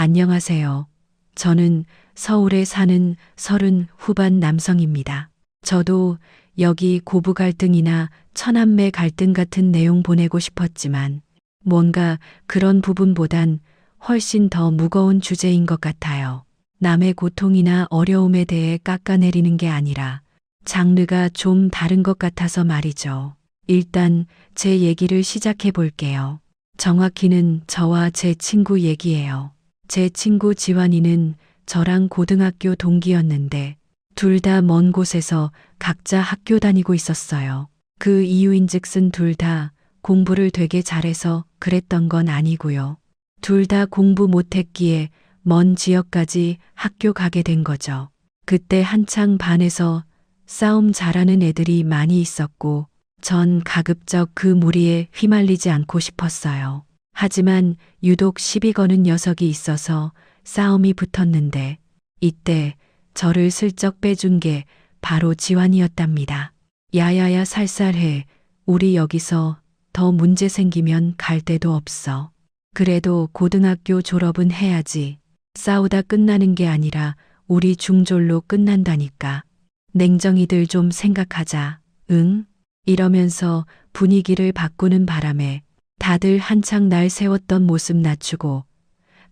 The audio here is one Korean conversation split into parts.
안녕하세요. 저는 서울에 사는 30 후반 남성입니다. 저도 여기 고부 갈등이나 처남매 갈등 같은 내용 보내고 싶었지만 뭔가 그런 부분보단 훨씬 더 무거운 주제인 것 같아요. 남의 고통이나 어려움에 대해 깎아내리는 게 아니라 장르가 좀 다른 것 같아서 말이죠. 일단 제 얘기를 시작해 볼게요. 정확히는 저와 제 친구 얘기예요. 제 친구 지환이는 저랑 고등학교 동기였는데 둘 다 먼 곳에서 각자 학교 다니고 있었어요. 그 이유인즉슨 둘 다 공부를 되게 잘해서 그랬던 건 아니고요. 둘 다 공부 못했기에 먼 지역까지 학교 가게 된 거죠. 그때 한창 반에서 싸움 잘하는 애들이 많이 있었고 전 가급적 그 무리에 휘말리지 않고 싶었어요. 하지만 유독 시비 거는 녀석이 있어서 싸움이 붙었는데 이때 저를 슬쩍 빼준 게 바로 지환이었답니다. 야야야 살살해. 우리 여기서 더 문제 생기면 갈 데도 없어. 그래도 고등학교 졸업은 해야지. 싸우다 끝나는 게 아니라 우리 중졸로 끝난다니까. 냉정히들 좀 생각하자. 응? 이러면서 분위기를 바꾸는 바람에 다들 한창 날 세웠던 모습 낮추고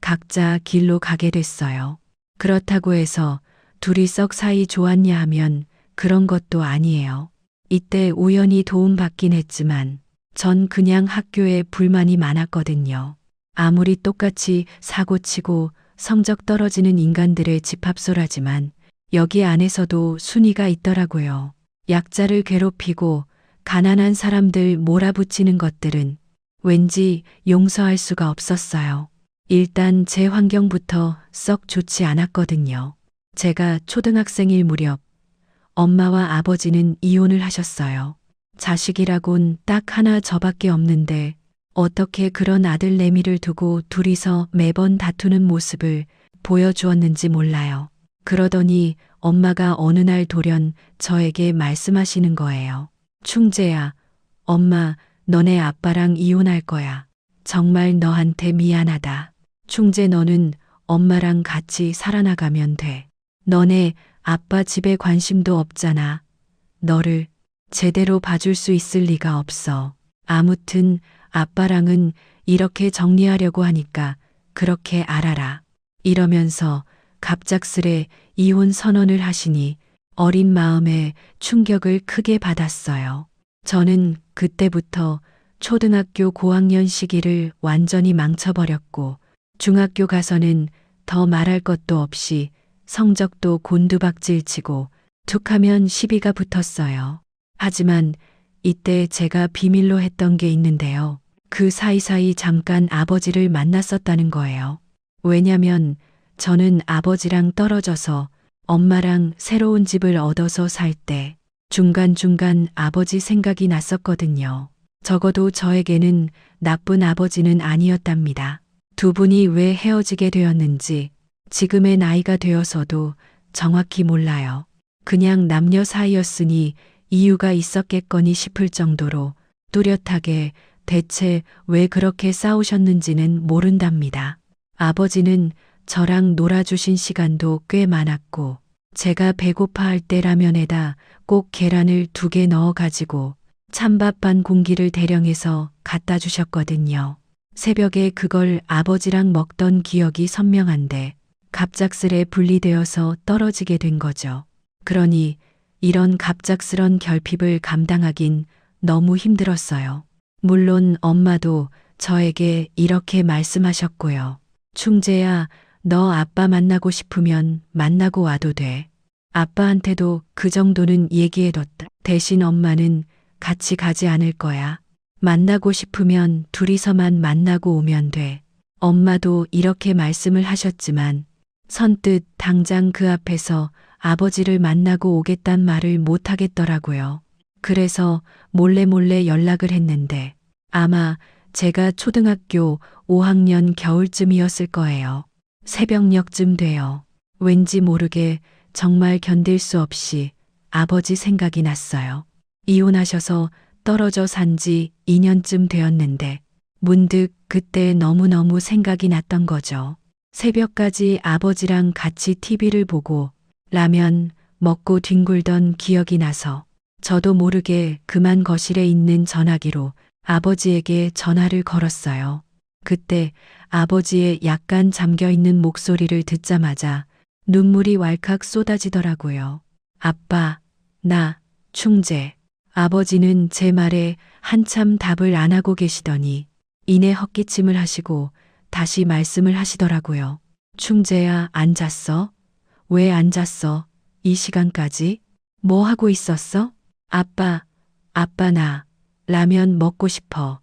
각자 길로 가게 됐어요. 그렇다고 해서 둘이 썩 사이 좋았냐 하면 그런 것도 아니에요. 이때 우연히 도움받긴 했지만 전 그냥 학교에 불만이 많았거든요. 아무리 똑같이 사고치고 성적 떨어지는 인간들의 집합소라지만 여기 안에서도 순위가 있더라고요. 약자를 괴롭히고 가난한 사람들 몰아붙이는 것들은 왠지 용서할 수가 없었어요. 일단 제 환경부터 썩 좋지 않았거든요. 제가 초등학생일 무렵 엄마와 아버지는 이혼을 하셨어요. 자식이라곤 딱 하나 저밖에 없는데 어떻게 그런 아들 내미를 두고 둘이서 매번 다투는 모습을 보여주었는지 몰라요. 그러더니 엄마가 어느 날 돌연 저에게 말씀하시는 거예요. 충재야, 엄마 너네 아빠랑 이혼할 거야. 정말 너한테 미안하다. 충재 너는 엄마랑 같이 살아나가면 돼. 너네 아빠 집에 관심도 없잖아. 너를 제대로 봐줄 수 있을 리가 없어. 아무튼 아빠랑은 이렇게 정리하려고 하니까 그렇게 알아라. 이러면서 갑작스레 이혼 선언을 하시니 어린 마음에 충격을 크게 받았어요. 저는 그때부터 초등학교 고학년 시기를 완전히 망쳐버렸고 중학교 가서는 더 말할 것도 없이 성적도 곤두박질치고 툭하면 시비가 붙었어요. 하지만 이때 제가 비밀로 했던 게 있는데요. 그 사이사이 잠깐 아버지를 만났었다는 거예요. 왜냐면 저는 아버지랑 떨어져서 엄마랑 새로운 집을 얻어서 살 때 중간중간 아버지 생각이 났었거든요. 적어도 저에게는 나쁜 아버지는 아니었답니다. 두 분이 왜 헤어지게 되었는지 지금의 나이가 되어서도 정확히 몰라요. 그냥 남녀 사이였으니 이유가 있었겠거니 싶을 정도로 뚜렷하게 대체 왜 그렇게 싸우셨는지는 모른답니다. 아버지는 저랑 놀아주신 시간도 꽤 많았고 제가 배고파할 때 라면에다 꼭 계란을 2개 넣어가지고 찬밥 반 공기를 대령해서 갖다 주셨거든요. 새벽에 그걸 아버지랑 먹던 기억이 선명한데 갑작스레 분리되어서 떨어지게 된 거죠. 그러니 이런 갑작스런 결핍을 감당하긴 너무 힘들었어요. 물론 엄마도 저에게 이렇게 말씀하셨고요. 충재야, 너 아빠 만나고 싶으면 만나고 와도 돼. 아빠한테도 그 정도는 얘기해뒀다. 대신 엄마는 같이 가지 않을 거야. 만나고 싶으면 둘이서만 만나고 오면 돼. 엄마도 이렇게 말씀을 하셨지만 선뜻 당장 그 앞에서 아버지를 만나고 오겠단 말을 못 하겠더라고요. 그래서 몰래 연락을 했는데 아마 제가 초등학교 5학년 겨울쯤이었을 거예요. 새벽녘쯤 돼요. 왠지 모르게 정말 견딜 수 없이 아버지 생각이 났어요. 이혼하셔서 떨어져 산 지 2년쯤 되었는데 문득 그때 너무너무 생각이 났던 거죠. 새벽까지 아버지랑 같이 TV를 보고 라면 먹고 뒹굴던 기억이 나서 저도 모르게 그만 거실에 있는 전화기로 아버지에게 전화를 걸었어요. 그때 아버지의 약간 잠겨 있는 목소리를 듣자마자 눈물이 왈칵 쏟아지더라고요. 아빠, 나, 충재. 아버지는 제 말에 한참 답을 안 하고 계시더니 이내 헛기침을 하시고 다시 말씀을 하시더라고요. 충재야, 안 잤어? 왜 안 잤어? 이 시간까지? 뭐 하고 있었어? 아빠, 아빠 나 라면 먹고 싶어.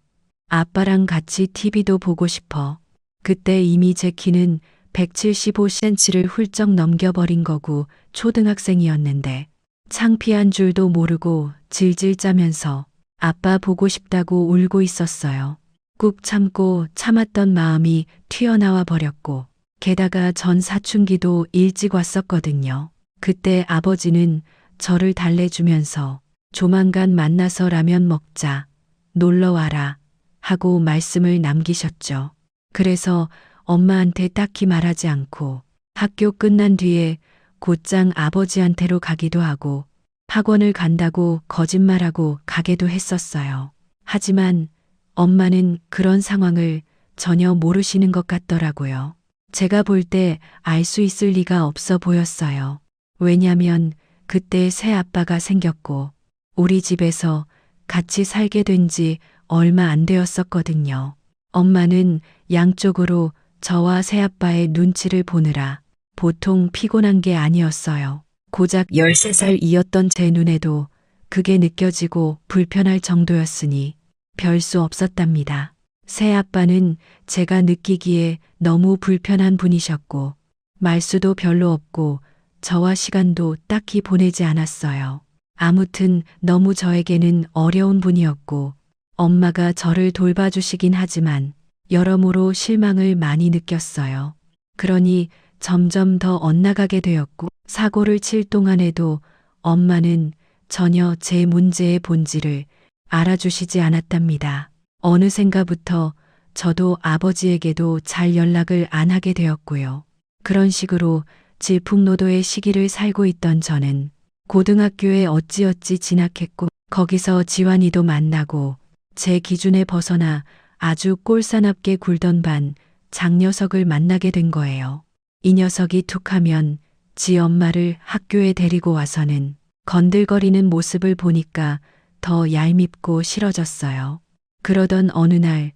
아빠랑 같이 TV도 보고 싶어. 그때 이미 제 키는 175cm를 훌쩍 넘겨버린 거고 초등학생이었는데 창피한 줄도 모르고 질질 짜면서 아빠 보고 싶다고 울고 있었어요. 꾹 참고 참았던 마음이 튀어나와 버렸고 게다가 전 사춘기도 일찍 왔었거든요. 그때 아버지는 저를 달래주면서 조만간 만나서 라면 먹자, 놀러 와라 하고 말씀을 남기셨죠. 그래서 엄마한테 딱히 말하지 않고 학교 끝난 뒤에 곧장 아버지한테로 가기도 하고 학원을 간다고 거짓말하고 가게도 했었어요. 하지만 엄마는 그런 상황을 전혀 모르시는 것 같더라고요. 제가 볼 때 알 수 있을 리가 없어 보였어요. 왜냐면 그때 새 아빠가 생겼고 우리 집에서 같이 살게 된 지 얼마 안 되었었거든요. 엄마는 양쪽으로 저와 새아빠의 눈치를 보느라 보통 피곤한 게 아니었어요. 고작 13살이었던 제 눈에도 그게 느껴지고 불편할 정도였으니 별 수 없었답니다. 새아빠는 제가 느끼기에 너무 불편한 분이셨고 말수도 별로 없고 저와 시간도 딱히 보내지 않았어요. 아무튼 너무 저에게는 어려운 분이었고 엄마가 저를 돌봐주시긴 하지만 여러모로 실망을 많이 느꼈어요. 그러니 점점 더 엇나가게 되었고 사고를 칠 동안에도 엄마는 전혀 제 문제의 본질을 알아주시지 않았답니다. 어느샌가부터 저도 아버지에게도 잘 연락을 안 하게 되었고요. 그런 식으로 질풍노도의 시기를 살고 있던 저는 고등학교에 어찌어찌 진학했고 거기서 지환이도 만나고 제 기준에 벗어나 아주 꼴사납게 굴던 반 장녀석을 만나게 된 거예요. 이 녀석이 툭하면 지 엄마를 학교에 데리고 와서는 건들거리는 모습을 보니까 더 얄밉고 싫어졌어요. 그러던 어느 날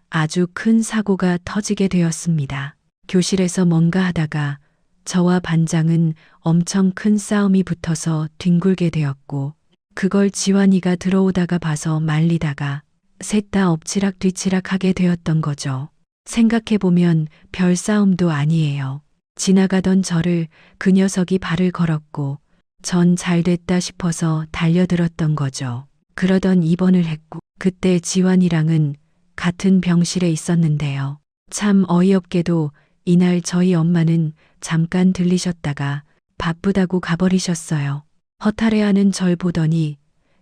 아주 큰 사고가 터지게 되었습니다. 교실에서 뭔가 하다가 저와 반장은 엄청 큰 싸움이 붙어서 뒹굴게 되었고 그걸 지환이가 들어오다가 봐서 말리다가 셋 다 엎치락 뒤치락 하게 되었던 거죠. 생각해보면 별 싸움도 아니에요. 지나가던 저를 그 녀석이 발을 걸었고 전 잘됐다 싶어서 달려들었던 거죠. 그러던 입원을 했고 그때 지환이랑은 같은 병실에 있었는데요. 참 어이없게도 이날 저희 엄마는 잠깐 들리셨다가 바쁘다고 가버리셨어요. 허탈해하는 절 보더니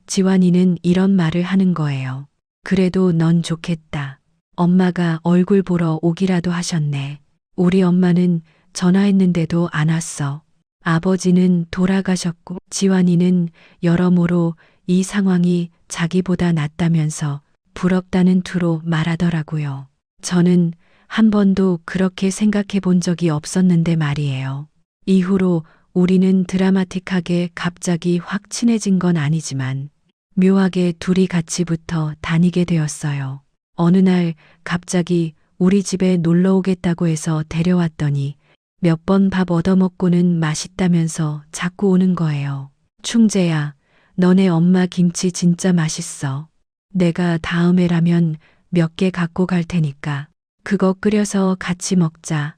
지환이는 이런 말을 하는 거예요. 그래도 넌 좋겠다. 엄마가 얼굴 보러 오기라도 하셨네. 우리 엄마는 전화했는데도 안 왔어. 아버지는 돌아가셨고 지환이는 여러모로 이 상황이 자기보다 낫다면서 부럽다는 투로 말하더라고요. 저는 한 번도 그렇게 생각해 본 적이 없었는데 말이에요. 이후로 우리는 드라마틱하게 갑자기 확 친해진 건 아니지만 묘하게 둘이 같이 붙어 다니게 되었어요. 어느 날 갑자기 우리 집에 놀러 오겠다고 해서 데려왔더니 몇 번 밥 얻어먹고는 맛있다면서 자꾸 오는 거예요. 충재야, 너네 엄마 김치 진짜 맛있어. 내가 다음에 라면 몇 개 갖고 갈 테니까 그거 끓여서 같이 먹자.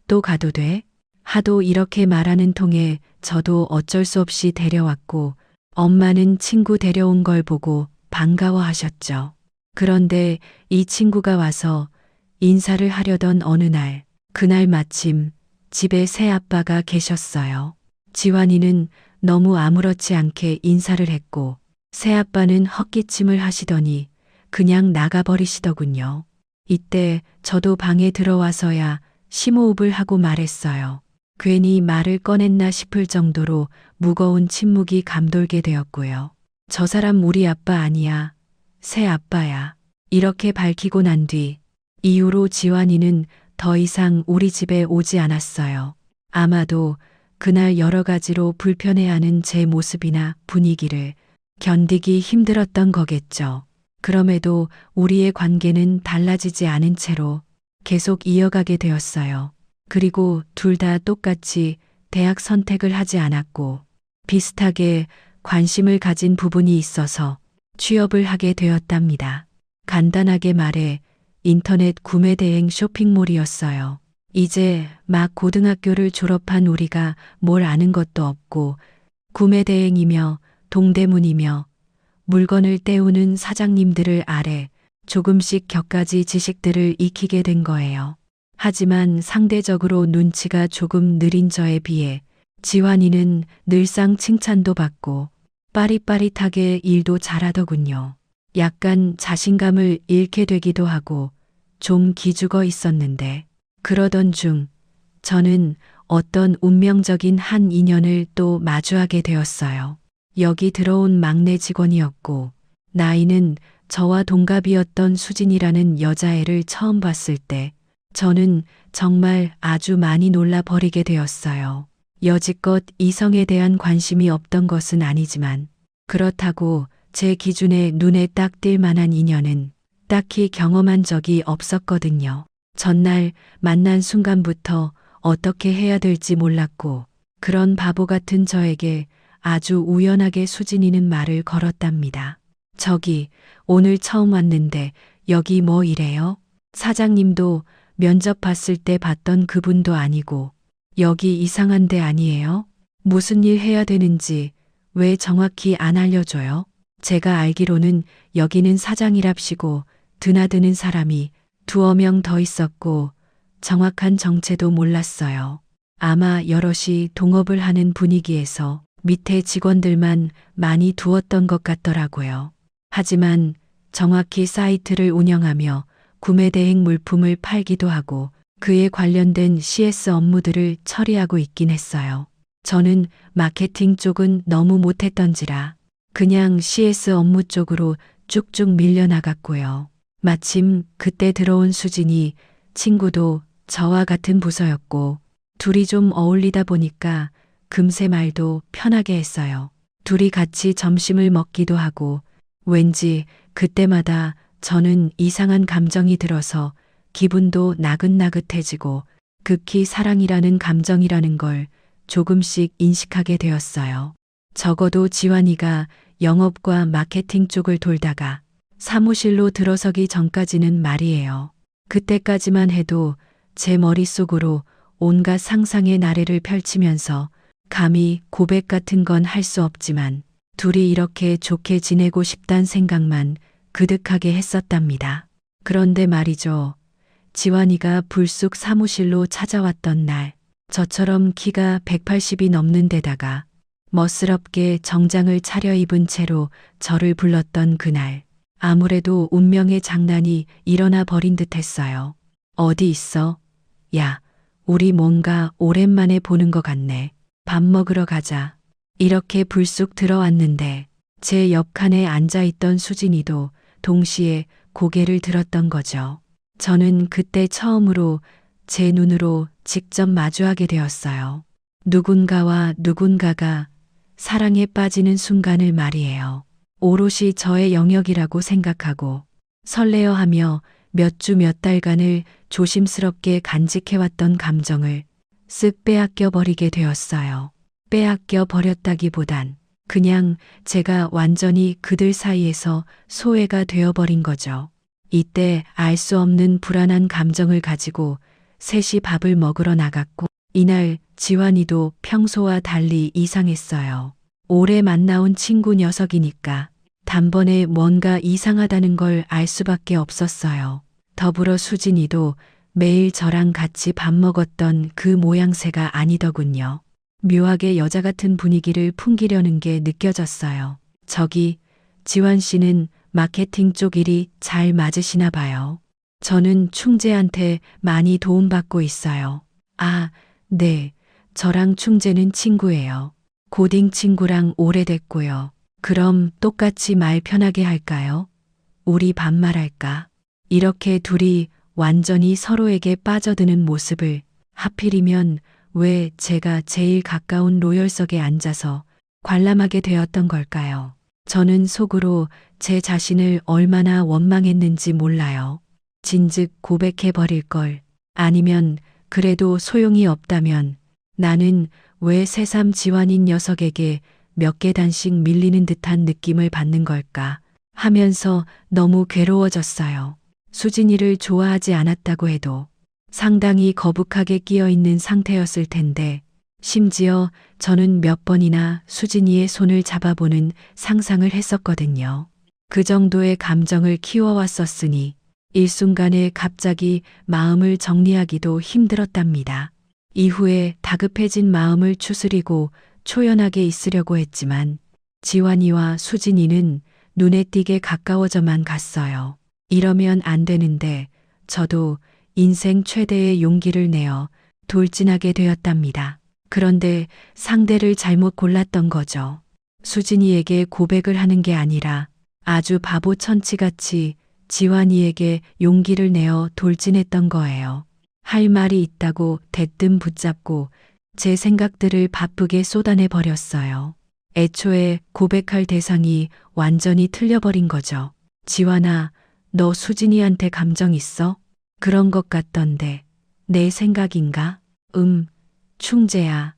또 가도 돼? 하도 이렇게 말하는 통에 저도 어쩔 수 없이 데려왔고 엄마는 친구 데려온 걸 보고 반가워하셨죠. 그런데 이 친구가 와서 인사를 하려던 어느 날, 그날 마침 집에 새 아빠가 계셨어요. 지환이는 너무 아무렇지 않게 인사를 했고 새 아빠는 헛기침을 하시더니 그냥 나가버리시더군요. 이때 저도 방에 들어와서야 심호흡을 하고 말했어요. 괜히 말을 꺼냈나 싶을 정도로 무거운 침묵이 감돌게 되었고요. 저 사람 우리 아빠 아니야. 새 아빠야. 이렇게 밝히고 난 뒤 이후로 지환이는 더 이상 우리 집에 오지 않았어요. 아마도 그날 여러 가지로 불편해하는 제 모습이나 분위기를 견디기 힘들었던 거겠죠. 그럼에도 우리의 관계는 달라지지 않은 채로 계속 이어가게 되었어요. 그리고 둘 다 똑같이 대학 선택을 하지 않았고 비슷하게 관심을 가진 부분이 있어서 취업을 하게 되었답니다. 간단하게 말해 인터넷 구매 대행 쇼핑몰이었어요. 이제 막 고등학교를 졸업한 우리가 뭘 아는 것도 없고 구매 대행이며 동대문이며 물건을 떼우는 사장님들을 아래 조금씩 격가지 지식들을 익히게 된 거예요. 하지만 상대적으로 눈치가 조금 느린 저에 비해 지환이는 늘상 칭찬도 받고 빠릿빠릿하게 일도 잘하더군요. 약간 자신감을 잃게 되기도 하고 좀 기죽어 있었는데 그러던 중 저는 어떤 운명적인 한 인연을 또 마주하게 되었어요. 여기 들어온 막내 직원이었고 나이는 저와 동갑이었던 수진이라는 여자애를 처음 봤을 때 저는 정말 아주 많이 놀라 버리게 되었어요. 여지껏 이성에 대한 관심이 없던 것은 아니지만 그렇다고 제 기준에 눈에 딱 띌 만한 인연은 딱히 경험한 적이 없었거든요. 전날 만난 순간부터 어떻게 해야 될지 몰랐고 그런 바보 같은 저에게 아주 우연하게 수진이는 말을 걸었답니다. 저기 오늘 처음 왔는데 여기 뭐 이래요? 사장님도 면접 봤을 때 봤던 그분도 아니고 여기 이상한 데 아니에요? 무슨 일 해야 되는지 왜 정확히 안 알려줘요? 제가 알기로는 여기는 사장이랍시고 드나드는 사람이 두어 명 더 있었고 정확한 정체도 몰랐어요. 아마 여럿이 동업을 하는 분위기에서 밑에 직원들만 많이 두었던 것 같더라고요. 하지만 정확히 사이트를 운영하며 구매 대행 물품을 팔기도 하고 그에 관련된 CS 업무들을 처리하고 있긴 했어요. 저는 마케팅 쪽은 너무 못했던지라 그냥 CS 업무 쪽으로 쭉쭉 밀려나갔고요. 마침 그때 들어온 수진이 친구도 저와 같은 부서였고 둘이 좀 어울리다 보니까 금세 말도 편하게 했어요. 둘이 같이 점심을 먹기도 하고 왠지 그때마다 저는 이상한 감정이 들어서 기분도 나긋나긋해지고 극히 사랑이라는 감정이라는 걸 조금씩 인식하게 되었어요. 적어도 지환이가 영업과 마케팅 쪽을 돌다가 사무실로 들어서기 전까지는 말이에요. 그때까지만 해도 제 머릿속으로 온갖 상상의 나래를 펼치면서 감히 고백 같은 건 할 수 없지만 둘이 이렇게 좋게 지내고 싶단 생각만 그득하게 했었답니다. 그런데 말이죠. 지환이가 불쑥 사무실로 찾아왔던 날, 저처럼 키가 180이 넘는 데다가 멋스럽게 정장을 차려입은 채로 저를 불렀던 그날, 아무래도 운명의 장난이 일어나 버린 듯 했어요. 어디 있어? 야, 우리 뭔가 오랜만에 보는 것 같네. 밥 먹으러 가자. 이렇게 불쑥 들어왔는데 제 옆칸에 앉아있던 수진이도 동시에 고개를 들었던 거죠. 저는 그때 처음으로 제 눈으로 직접 마주하게 되었어요. 누군가와 누군가가 사랑에 빠지는 순간을 말이에요. 오롯이 저의 영역이라고 생각하고 설레어하며 몇 주 몇 달간을 조심스럽게 간직해왔던 감정을 쓱 빼앗겨 버리게 되었어요. 빼앗겨 버렸다기보단 그냥 제가 완전히 그들 사이에서 소외가 되어버린 거죠. 이때 알 수 없는 불안한 감정을 가지고 셋이 밥을 먹으러 나갔고 이날 지환이도 평소와 달리 이상했어요. 오래 만나온 친구 녀석이니까 단번에 뭔가 이상하다는 걸 알 수밖에 없었어요. 더불어 수진이도 매일 저랑 같이 밥 먹었던 그 모양새가 아니더군요. 묘하게 여자 같은 분위기를 풍기려는 게 느껴졌어요. 저기 지환 씨는 마케팅 쪽 일이 잘 맞으시나 봐요. 저는 충재한테 많이 도움받고 있어요. 아, 네. 저랑 충재는 친구예요. 고딩 친구랑 오래됐고요. 그럼 똑같이 말 편하게 할까요? 우리 반말할까? 이렇게 둘이 완전히 서로에게 빠져드는 모습을 하필이면 왜 제가 제일 가까운 로열석에 앉아서 관람하게 되었던 걸까요? 저는 속으로 제 자신을 얼마나 원망했는지 몰라요. 진즉 고백해버릴 걸. 아니면 그래도 소용이 없다면 나는 왜 새삼 지환인 녀석에게 몇 계단씩 밀리는 듯한 느낌을 받는 걸까 하면서 너무 괴로워졌어요. 수진이를 좋아하지 않았다고 해도 상당히 거북하게 끼어 있는 상태였을 텐데 심지어 저는 몇 번이나 수진이의 손을 잡아보는 상상을 했었거든요. 그 정도의 감정을 키워왔었으니 일순간에 갑자기 마음을 정리하기도 힘들었답니다. 이후에 다급해진 마음을 추스리고 초연하게 있으려고 했지만 지환이와 수진이는 눈에 띄게 가까워져만 갔어요. 이러면 안 되는데 저도 인생 최대의 용기를 내어 돌진하게 되었답니다. 그런데 상대를 잘못 골랐던 거죠. 수진이에게 고백을 하는 게 아니라 아주 바보 천치같이 지환이에게 용기를 내어 돌진했던 거예요. 할 말이 있다고 대뜸 붙잡고 제 생각들을 바쁘게 쏟아내 버렸어요. 애초에 고백할 대상이 완전히 틀려버린 거죠. 지환아, 너 수진이한테 감정 있어? 그런 것 같던데. 내 생각인가? 충재야.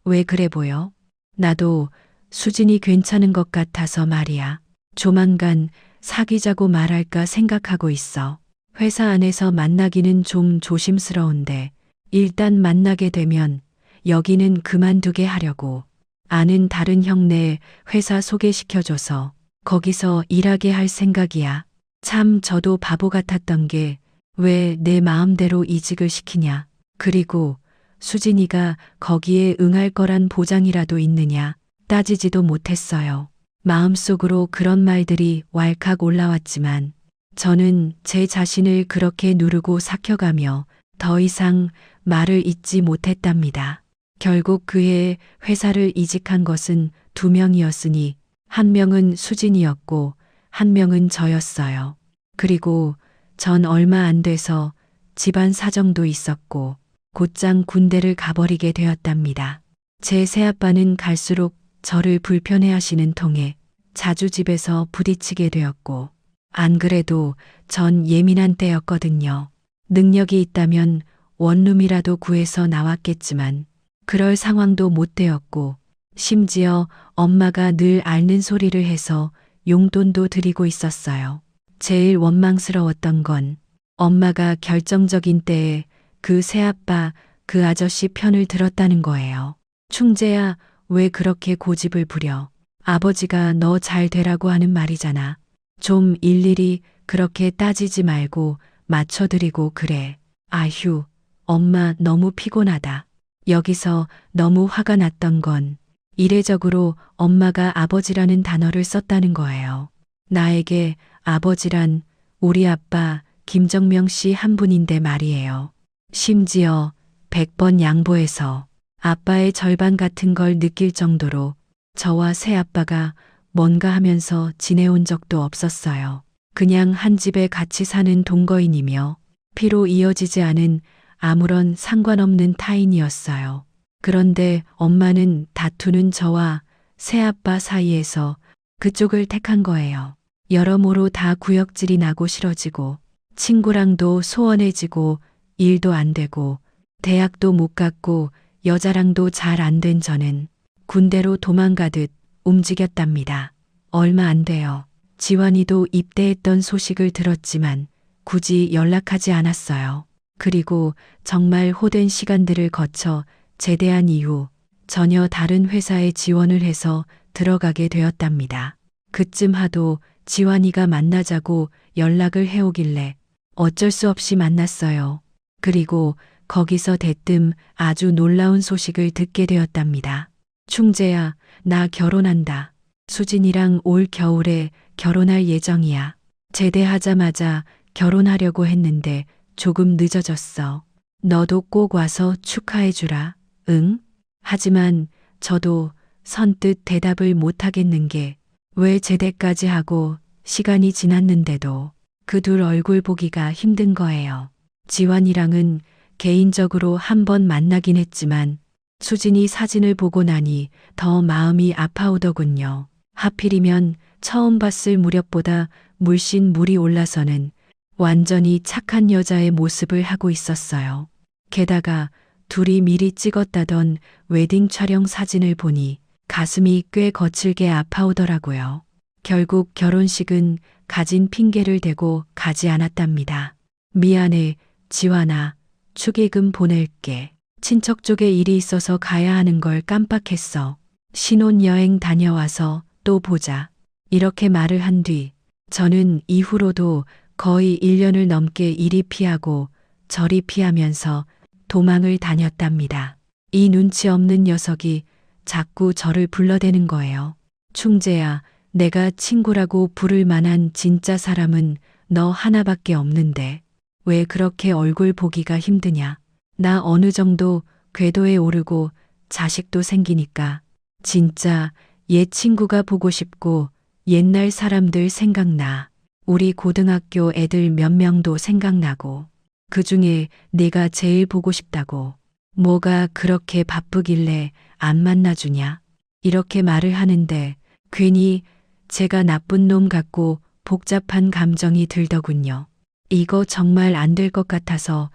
왜 그래 보여? 나도 수진이 괜찮은 것 같아서 말이야. 조만간 사귀자고 말할까 생각하고 있어. 회사 안에서 만나기는 좀 조심스러운데 일단 만나게 되면 여기는 그만두게 하려고. 아는 다른 형네 회사 소개시켜줘서 거기서 일하게 할 생각이야. 참 저도 바보 같았던 게 왜 내 마음대로 이직을 시키냐. 그리고 수진이가 거기에 응할 거란 보장이라도 있느냐 따지지도 못했어요. 마음속으로 그런 말들이 왈칵 올라왔지만 저는 제 자신을 그렇게 누르고 삭혀가며 더 이상 말을 잇지 못했답니다. 결국 그해 회사를 이직한 것은 2명이었으니 한 명은 수진이었고 한 명은 저였어요. 그리고 전 얼마 안 돼서 집안 사정도 있었고 곧장 군대를 가버리게 되었답니다. 제 새아빠는 갈수록 저를 불편해하시는 통에 자주 집에서 부딪히게 되었고 안 그래도 전 예민한 때였거든요. 능력이 있다면 원룸이라도 구해서 나왔겠지만 그럴 상황도 못 되었고 심지어 엄마가 늘 앓는 소리를 해서 용돈도 드리고 있었어요. 제일 원망스러웠던 건 엄마가 결정적인 때에 그 새아빠 그 아저씨 편을 들었다는 거예요. 충재야, 왜 그렇게 고집을 부려? 아버지가 너 잘 되라고 하는 말이잖아. 좀 일일이 그렇게 따지지 말고 맞춰드리고 그래. 아휴, 엄마 너무 피곤하다. 여기서 너무 화가 났던 건 이례적으로 엄마가 아버지라는 단어를 썼다는 거예요. 나에게 아버지란 우리 아빠 김정명 씨 한 분인데 말이에요. 심지어 100번 양보해서 아빠의 절반 같은 걸 느낄 정도로 저와 새아빠가 뭔가 하면서 지내온 적도 없었어요. 그냥 한 집에 같이 사는 동거인이며 피로 이어지지 않은 아무런 상관없는 타인이었어요. 그런데 엄마는 다투는 저와 새아빠 사이에서 그쪽을 택한 거예요. 여러모로 다 구역질이 나고 싫어지고 친구랑도 소원해지고 일도 안 되고 대학도 못 갔고 여자랑도 잘 안 된 저는 군대로 도망가듯 움직였답니다. 얼마 안 돼요. 지환이도 입대했던 소식을 들었지만 굳이 연락하지 않았어요. 그리고 정말 호된 시간들을 거쳐 제대한 이후 전혀 다른 회사에 지원을 해서 들어가게 되었답니다. 그쯤 하도 지환이가 만나자고 연락을 해오길래 어쩔 수 없이 만났어요. 그리고 거기서 대뜸 아주 놀라운 소식을 듣게 되었답니다. 충재야, 나 결혼한다. 수진이랑 올 겨울에 결혼할 예정이야. 제대하자마자 결혼하려고 했는데 조금 늦어졌어. 너도 꼭 와서 축하해주라. 응? 하지만 저도 선뜻 대답을 못하겠는 게 왜 제대까지 하고 시간이 지났는데도 그 둘 얼굴 보기가 힘든 거예요. 지환이랑은 개인적으로 한 번 만나긴 했지만 수진이 사진을 보고 나니 더 마음이 아파오더군요. 하필이면 처음 봤을 무렵보다 물씬 물이 올라서는 완전히 착한 여자의 모습을 하고 있었어요. 게다가 둘이 미리 찍었다던 웨딩 촬영 사진을 보니 가슴이 꽤 거칠게 아파오더라고요. 결국 결혼식은 가진 핑계를 대고 가지 않았답니다. 미안해, 지환아. 축의금 보낼게. 친척 쪽에 일이 있어서 가야 하는 걸 깜빡했어. 신혼여행 다녀와서 또 보자. 이렇게 말을 한 뒤 저는 이후로도 거의 1년을 넘게 이리 피하고 저리 피하면서 도망을 다녔답니다. 이 눈치 없는 녀석이 자꾸 저를 불러대는 거예요. 충재야, 내가 친구라고 부를 만한 진짜 사람은 너 하나밖에 없는데 왜 그렇게 얼굴 보기가 힘드냐? 나 어느 정도 궤도에 오르고 자식도 생기니까 진짜 옛 친구가 보고 싶고 옛날 사람들 생각나. 우리 고등학교 애들 몇 명도 생각나고 그중에 내가 제일 보고 싶다고. 뭐가 그렇게 바쁘길래 안 만나주냐? 이렇게 말을 하는데 괜히 제가 나쁜 놈 같고 복잡한 감정이 들더군요. 이거 정말 안 될 것 같아서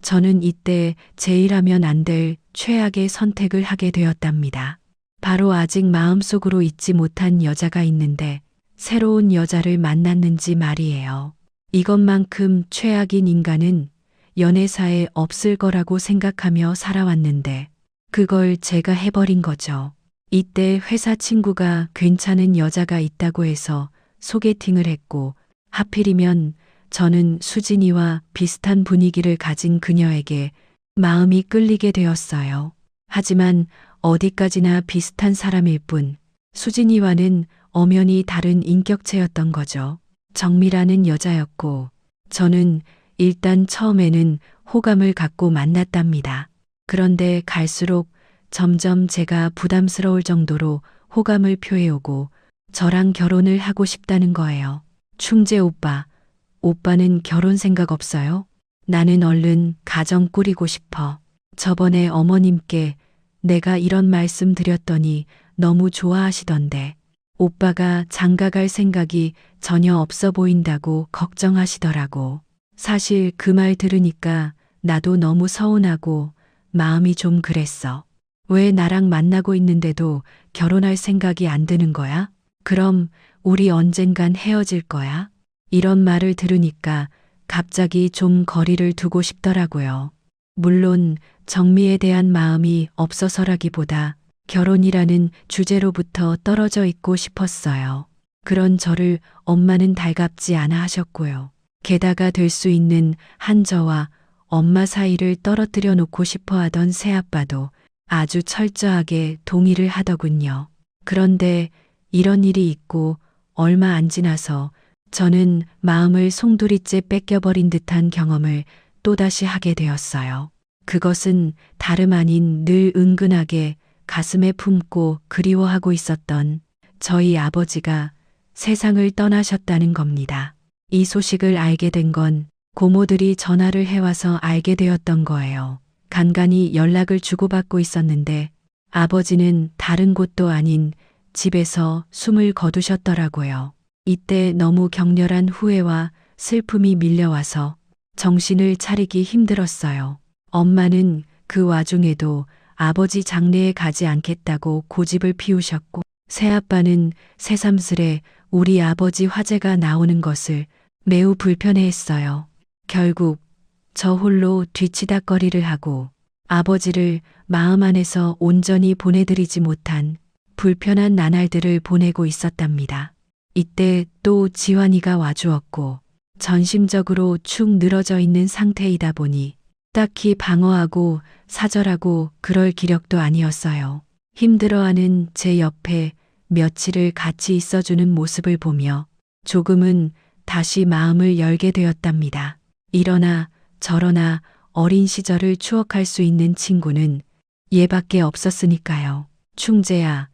저는 이때 제일 하면 안 될 최악의 선택을 하게 되었답니다. 바로 아직 마음속으로 잊지 못한 여자가 있는데 새로운 여자를 만났는지 말이에요. 이것만큼 최악인 인간은 연애사에 없을 거라고 생각하며 살아왔는데 그걸 제가 해버린 거죠. 이때 회사 친구가 괜찮은 여자가 있다고 해서 소개팅을 했고 하필이면 저는 수진이와 비슷한 분위기를 가진 그녀에게 마음이 끌리게 되었어요. 하지만 어디까지나 비슷한 사람일 뿐 수진이와는 엄연히 다른 인격체였던 거죠. 정미라는 여자였고 저는 일단 처음에는 호감을 갖고 만났답니다. 그런데 갈수록 점점 제가 부담스러울 정도로 호감을 표해오고 저랑 결혼을 하고 싶다는 거예요. 충재 오빠, 오빠는 결혼 생각 없어요? 나는 얼른 가정 꾸리고 싶어. 저번에 어머님께 내가 이런 말씀 드렸더니 너무 좋아하시던데 오빠가 장가갈 생각이 전혀 없어 보인다고 걱정하시더라고. 사실 그 말 들으니까 나도 너무 서운하고 마음이 좀 그랬어. 왜 나랑 만나고 있는데도 결혼할 생각이 안 드는 거야? 그럼 우리 언젠간 헤어질 거야? 이런 말을 들으니까 갑자기 좀 거리를 두고 싶더라고요. 물론 정미에 대한 마음이 없어서라기보다 결혼이라는 주제로부터 떨어져 있고 싶었어요. 그런 저를 엄마는 달갑지 않아 하셨고요. 게다가 될 수 있는 한 저와 엄마 사이를 떨어뜨려 놓고 싶어 하던 새아빠도 아주 철저하게 동의를 하더군요. 그런데 이런 일이 있고 얼마 안 지나서 저는 마음을 송두리째 뺏겨버린 듯한 경험을 또다시 하게 되었어요. 그것은 다름 아닌 늘 은근하게 가슴에 품고 그리워하고 있었던 저희 아버지가 세상을 떠나셨다는 겁니다. 이 소식을 알게 된 건 고모들이 전화를 해와서 알게 되었던 거예요. 간간히 연락을 주고받고 있었는데 아버지는 다른 곳도 아닌 집에서 숨을 거두셨더라고요. 이때 너무 격렬한 후회와 슬픔이 밀려와서 정신을 차리기 힘들었어요. 엄마는 그 와중에도 아버지 장례에 가지 않겠다고 고집을 피우셨고 새아빠는 새삼스레 우리 아버지 화제가 나오는 것을 매우 불편해했어요. 결국 저 홀로 뒤치다꺼리를 하고 아버지를 마음 안에서 온전히 보내드리지 못한 불편한 나날들을 보내고 있었답니다. 이때 또 지환이가 와주었고 전심적으로 축 늘어져 있는 상태이다 보니 딱히 방어하고 사절하고 그럴 기력도 아니었어요. 힘들어하는 제 옆에 며칠을 같이 있어주는 모습을 보며 조금은 다시 마음을 열게 되었답니다. 이러나 저러나 어린 시절을 추억할 수 있는 친구는 얘밖에 없었으니까요. 충재야,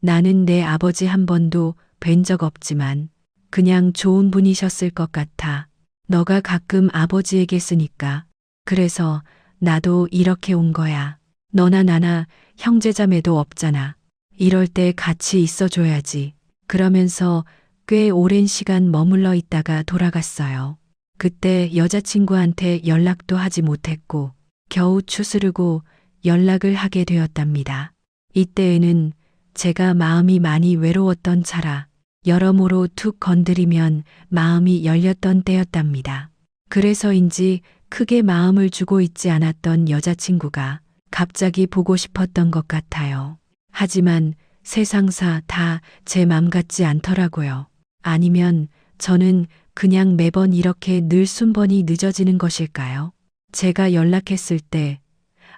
나는 내 아버지 한 번도 뵌 적 없지만 그냥 좋은 분이셨을 것 같아. 너가 가끔 아버지에게 쓰니까. 그래서 나도 이렇게 온 거야. 너나 나나 형제자매도 없잖아. 이럴 때 같이 있어줘야지. 그러면서 꽤 오랜 시간 머물러 있다가 돌아갔어요. 그때 여자친구한테 연락도 하지 못했고 겨우 추스르고 연락을 하게 되었답니다. 이때에는 제가 마음이 많이 외로웠던 차라 여러모로 툭 건드리면 마음이 열렸던 때였답니다. 그래서인지 크게 마음을 주고 있지 않았던 여자친구가 갑자기 보고 싶었던 것 같아요. 하지만 세상사 다 제 맘 같지 않더라고요. 아니면 저는 그냥 매번 이렇게 늘 순번이 늦어지는 것일까요? 제가 연락했을 때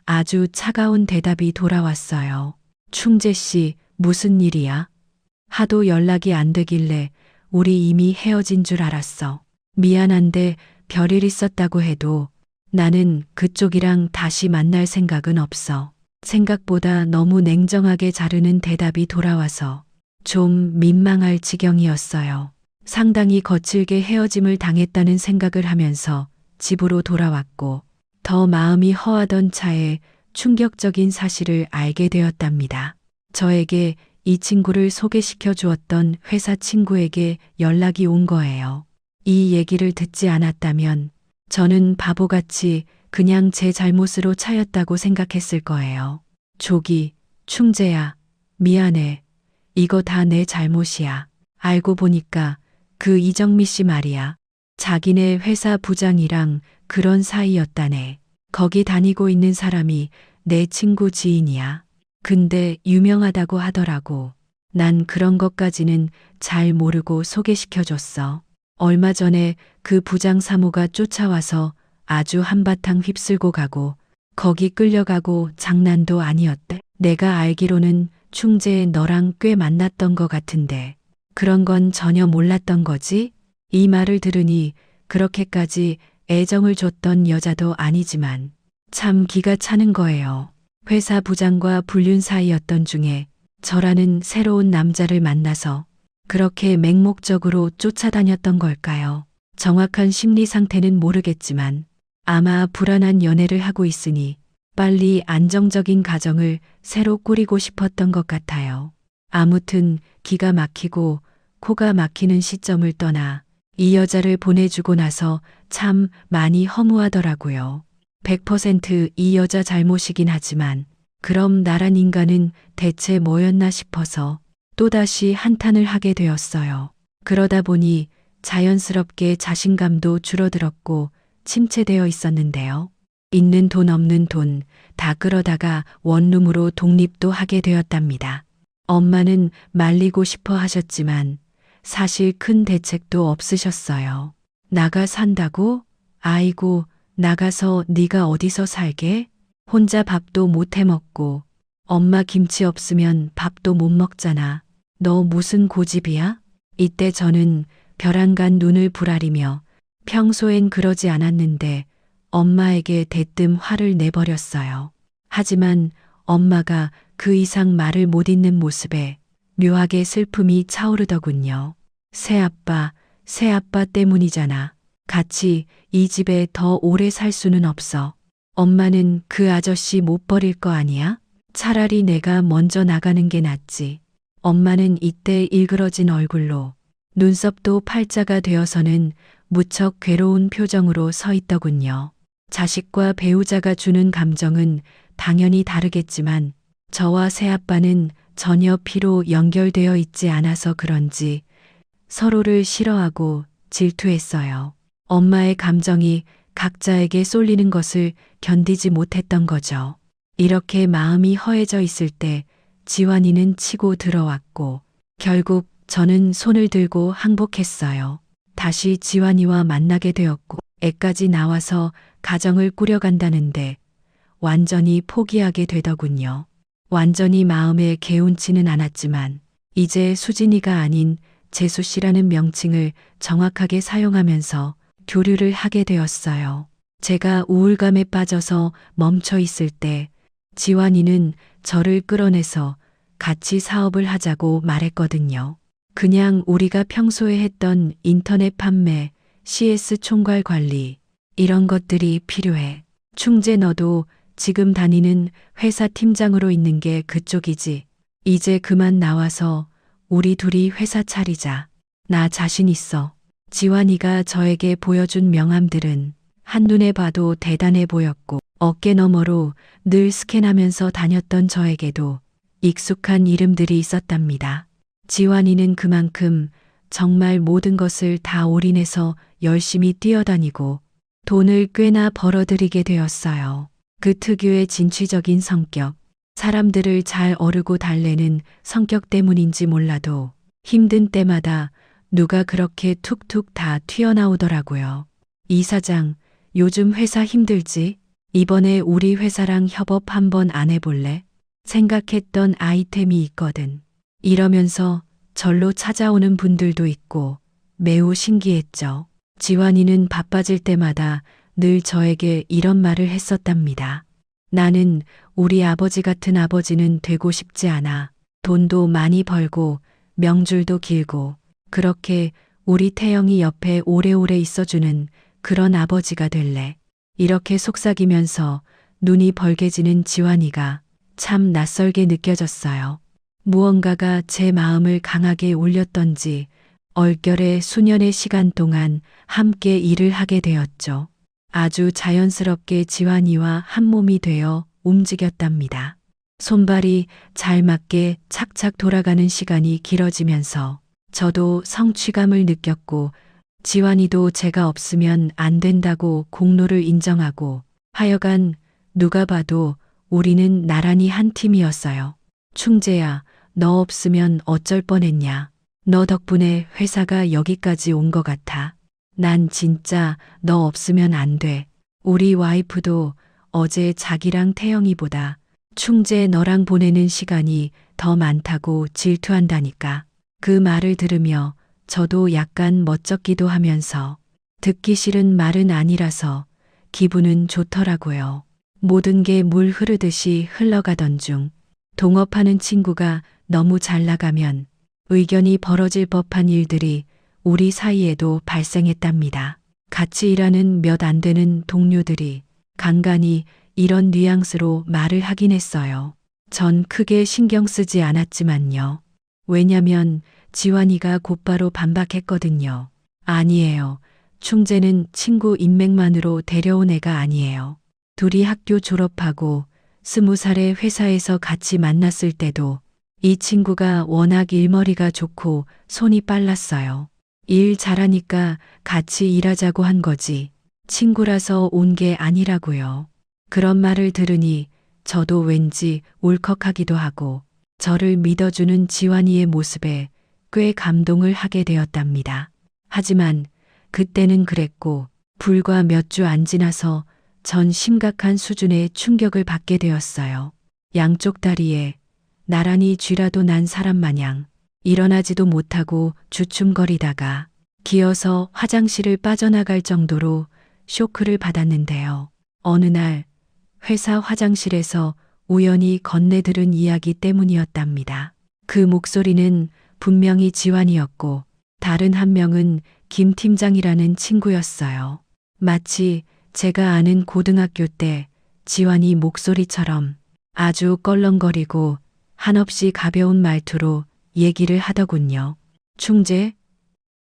아주 차가운 대답이 돌아왔어요. 충재 씨, 무슨 일이야? 하도 연락이 안 되길래 우리 이미 헤어진 줄 알았어. 미안한데 별일 있었다고 해도 나는 그쪽이랑 다시 만날 생각은 없어. 생각보다 너무 냉정하게 자르는 대답이 돌아와서 좀 민망할 지경이었어요. 상당히 거칠게 헤어짐을 당했다는 생각을 하면서 집으로 돌아왔고 더 마음이 허하던 차에 충격적인 사실을 알게 되었답니다. 저에게 이 친구를 소개시켜 주었던 회사 친구에게 연락이 온 거예요. 이 얘기를 듣지 않았다면 저는 바보같이 그냥 제 잘못으로 차였다고 생각했을 거예요. 조기, 충재야, 미안해. 이거 다 내 잘못이야. 알고 보니까 그 이정미 씨 말이야. 자기네 회사 부장이랑 그런 사이였다네. 거기 다니고 있는 사람이 내 친구 지인이야. 근데 유명하다고 하더라고. 난 그런 것까지는 잘 모르고 소개시켜줬어. 얼마 전에 그 부장 사모가 쫓아와서 아주 한바탕 휩쓸고 가고 거기 끌려가고 장난도 아니었대. 내가 알기로는 충재 너랑 꽤 만났던 것 같은데 그런 건 전혀 몰랐던 거지? 이 말을 들으니 그렇게까지 애정을 줬던 여자도 아니지만 참 기가 차는 거예요. 회사 부장과 불륜 사이였던 중에 저라는 새로운 남자를 만나서 그렇게 맹목적으로 쫓아다녔던 걸까요? 정확한 심리 상태는 모르겠지만 아마 불안한 연애를 하고 있으니 빨리 안정적인 가정을 새로 꾸리고 싶었던 것 같아요. 아무튼 기가 막히고 코가 막히는 시점을 떠나 이 여자를 보내주고 나서 참 많이 허무하더라고요. 100% 이 여자 잘못이긴 하지만 그럼 나란 인간은 대체 뭐였나 싶어서 또다시 한탄을 하게 되었어요. 그러다 보니 자연스럽게 자신감도 줄어들었고 침체되어 있었는데요. 있는 돈 없는 돈 다 끌어다가 원룸으로 독립도 하게 되었답니다. 엄마는 말리고 싶어 하셨지만 사실 큰 대책도 없으셨어요. 나가 산다고? 아이고, 나가서 네가 어디서 살게? 혼자 밥도 못 해먹고 엄마 김치 없으면 밥도 못 먹잖아. 너 무슨 고집이야? 이때 저는 벼랑간 눈을 부라리며 평소엔 그러지 않았는데 엄마에게 대뜸 화를 내버렸어요. 하지만 엄마가 그 이상 말을 못 잇는 모습에 묘하게 슬픔이 차오르더군요. 새아빠 때문이잖아. 같이 이 집에 더 오래 살 수는 없어. 엄마는 그 아저씨 못 버릴 거 아니야? 차라리 내가 먼저 나가는 게 낫지. 엄마는 이때 일그러진 얼굴로 눈썹도 팔자가 되어서는 무척 괴로운 표정으로 서 있더군요. 자식과 배우자가 주는 감정은 당연히 다르겠지만 저와 새아빠는 전혀 피로 연결되어 있지 않아서 그런지 서로를 싫어하고 질투했어요. 엄마의 감정이 각자에게 쏠리는 것을 견디지 못했던 거죠. 이렇게 마음이 허해져 있을 때 지환이는 치고 들어왔고 결국 저는 손을 들고 항복했어요. 다시 지환이와 만나게 되었고 애까지 나와서 가정을 꾸려간다는데 완전히 포기하게 되더군요. 완전히 마음에 개운치는 않았지만 이제 수진이가 아닌 재수 씨라는 명칭을 정확하게 사용하면서 교류를 하게 되었어요. 제가 우울감에 빠져서 멈춰 있을 때 지환이는 저를 끌어내서 같이 사업을 하자고 말했거든요. 그냥 우리가 평소에 했던 인터넷 판매, CS 총괄 관리, 이런 것들이 필요해. 충재 너도 지금 다니는 회사 팀장으로 있는 게 그쪽이지. 이제 그만 나와서 우리 둘이 회사 차리자. 나 자신 있어. 지환이가 저에게 보여준 명함들은 한눈에 봐도 대단해 보였고 어깨 너머로 늘 스캔하면서 다녔던 저에게도 익숙한 이름들이 있었답니다. 지환이는 그만큼 정말 모든 것을 다 올인해서 열심히 뛰어다니고 돈을 꽤나 벌어들이게 되었어요. 그 특유의 진취적인 성격, 사람들을 잘 어르고 달래는 성격 때문인지 몰라도 힘든 때마다 누가 그렇게 툭툭 다 튀어나오더라고요. 이 사장, 요즘 회사 힘들지? 이번에 우리 회사랑 협업 한번 안 해볼래? 생각했던 아이템이 있거든. 이러면서 절로 찾아오는 분들도 있고 매우 신기했죠. 지환이는 바빠질 때마다 늘 저에게 이런 말을 했었답니다. 나는 우리 아버지 같은 아버지는 되고 싶지 않아. 돈도 많이 벌고 명줄도 길고 그렇게 우리 태영이 옆에 오래오래 있어주는 그런 아버지가 될래. 이렇게 속삭이면서 눈이 벌개지는 지환이가 참 낯설게 느껴졌어요. 무언가가 제 마음을 강하게 울렸던지 얼결에 수년의 시간 동안 함께 일을 하게 되었죠. 아주 자연스럽게 지환이와 한 몸이 되어 움직였답니다. 손발이 잘 맞게 착착 돌아가는 시간이 길어지면서 저도 성취감을 느꼈고 지환이도 제가 없으면 안 된다고 공로를 인정하고 하여간 누가 봐도 우리는 나란히 한 팀이었어요. 충재야, 너 없으면 어쩔 뻔했냐. 너 덕분에 회사가 여기까지 온 것 같아. 난 진짜 너 없으면 안 돼. 우리 와이프도 어제 자기랑 태영이보다 충재 너랑 보내는 시간이 더 많다고 질투한다니까. 그 말을 들으며 저도 약간 멋쩍기도 하면서 듣기 싫은 말은 아니라서 기분은 좋더라고요. 모든 게 물 흐르듯이 흘러가던 중 동업하는 친구가 너무 잘 나가면 의견이 벌어질 법한 일들이 우리 사이에도 발생했답니다. 같이 일하는 몇 안 되는 동료들이 간간히 이런 뉘앙스로 말을 하긴 했어요. 전 크게 신경 쓰지 않았지만요. 왜냐면 지환이가 곧바로 반박했거든요. 아니에요. 충재는 친구 인맥만으로 데려온 애가 아니에요. 둘이 학교 졸업하고 20살에 회사에서 같이 만났을 때도 이 친구가 워낙 일머리가 좋고 손이 빨랐어요. 일 잘하니까 같이 일하자고 한 거지. 친구라서 온 게 아니라고요. 그런 말을 들으니 저도 왠지 울컥하기도 하고 저를 믿어주는 지환이의 모습에 꽤 감동을 하게 되었답니다. 하지만 그때는 그랬고 불과 몇 주 안 지나서 전 심각한 수준의 충격을 받게 되었어요. 양쪽 다리에 나란히 쥐라도 난 사람 마냥 일어나지도 못하고 주춤거리다가 기어서 화장실을 빠져나갈 정도로 쇼크를 받았는데요. 어느 날 회사 화장실에서 우연히 건네 들은 이야기 때문이었답니다. 그 목소리는 분명히 지환이었고 다른 한 명은 김 팀장이라는 친구였어요. 마치 제가 아는 고등학교 때 지환이 목소리처럼 아주 껄렁거리고 한없이 가벼운 말투로 얘기를 하더군요. 충재?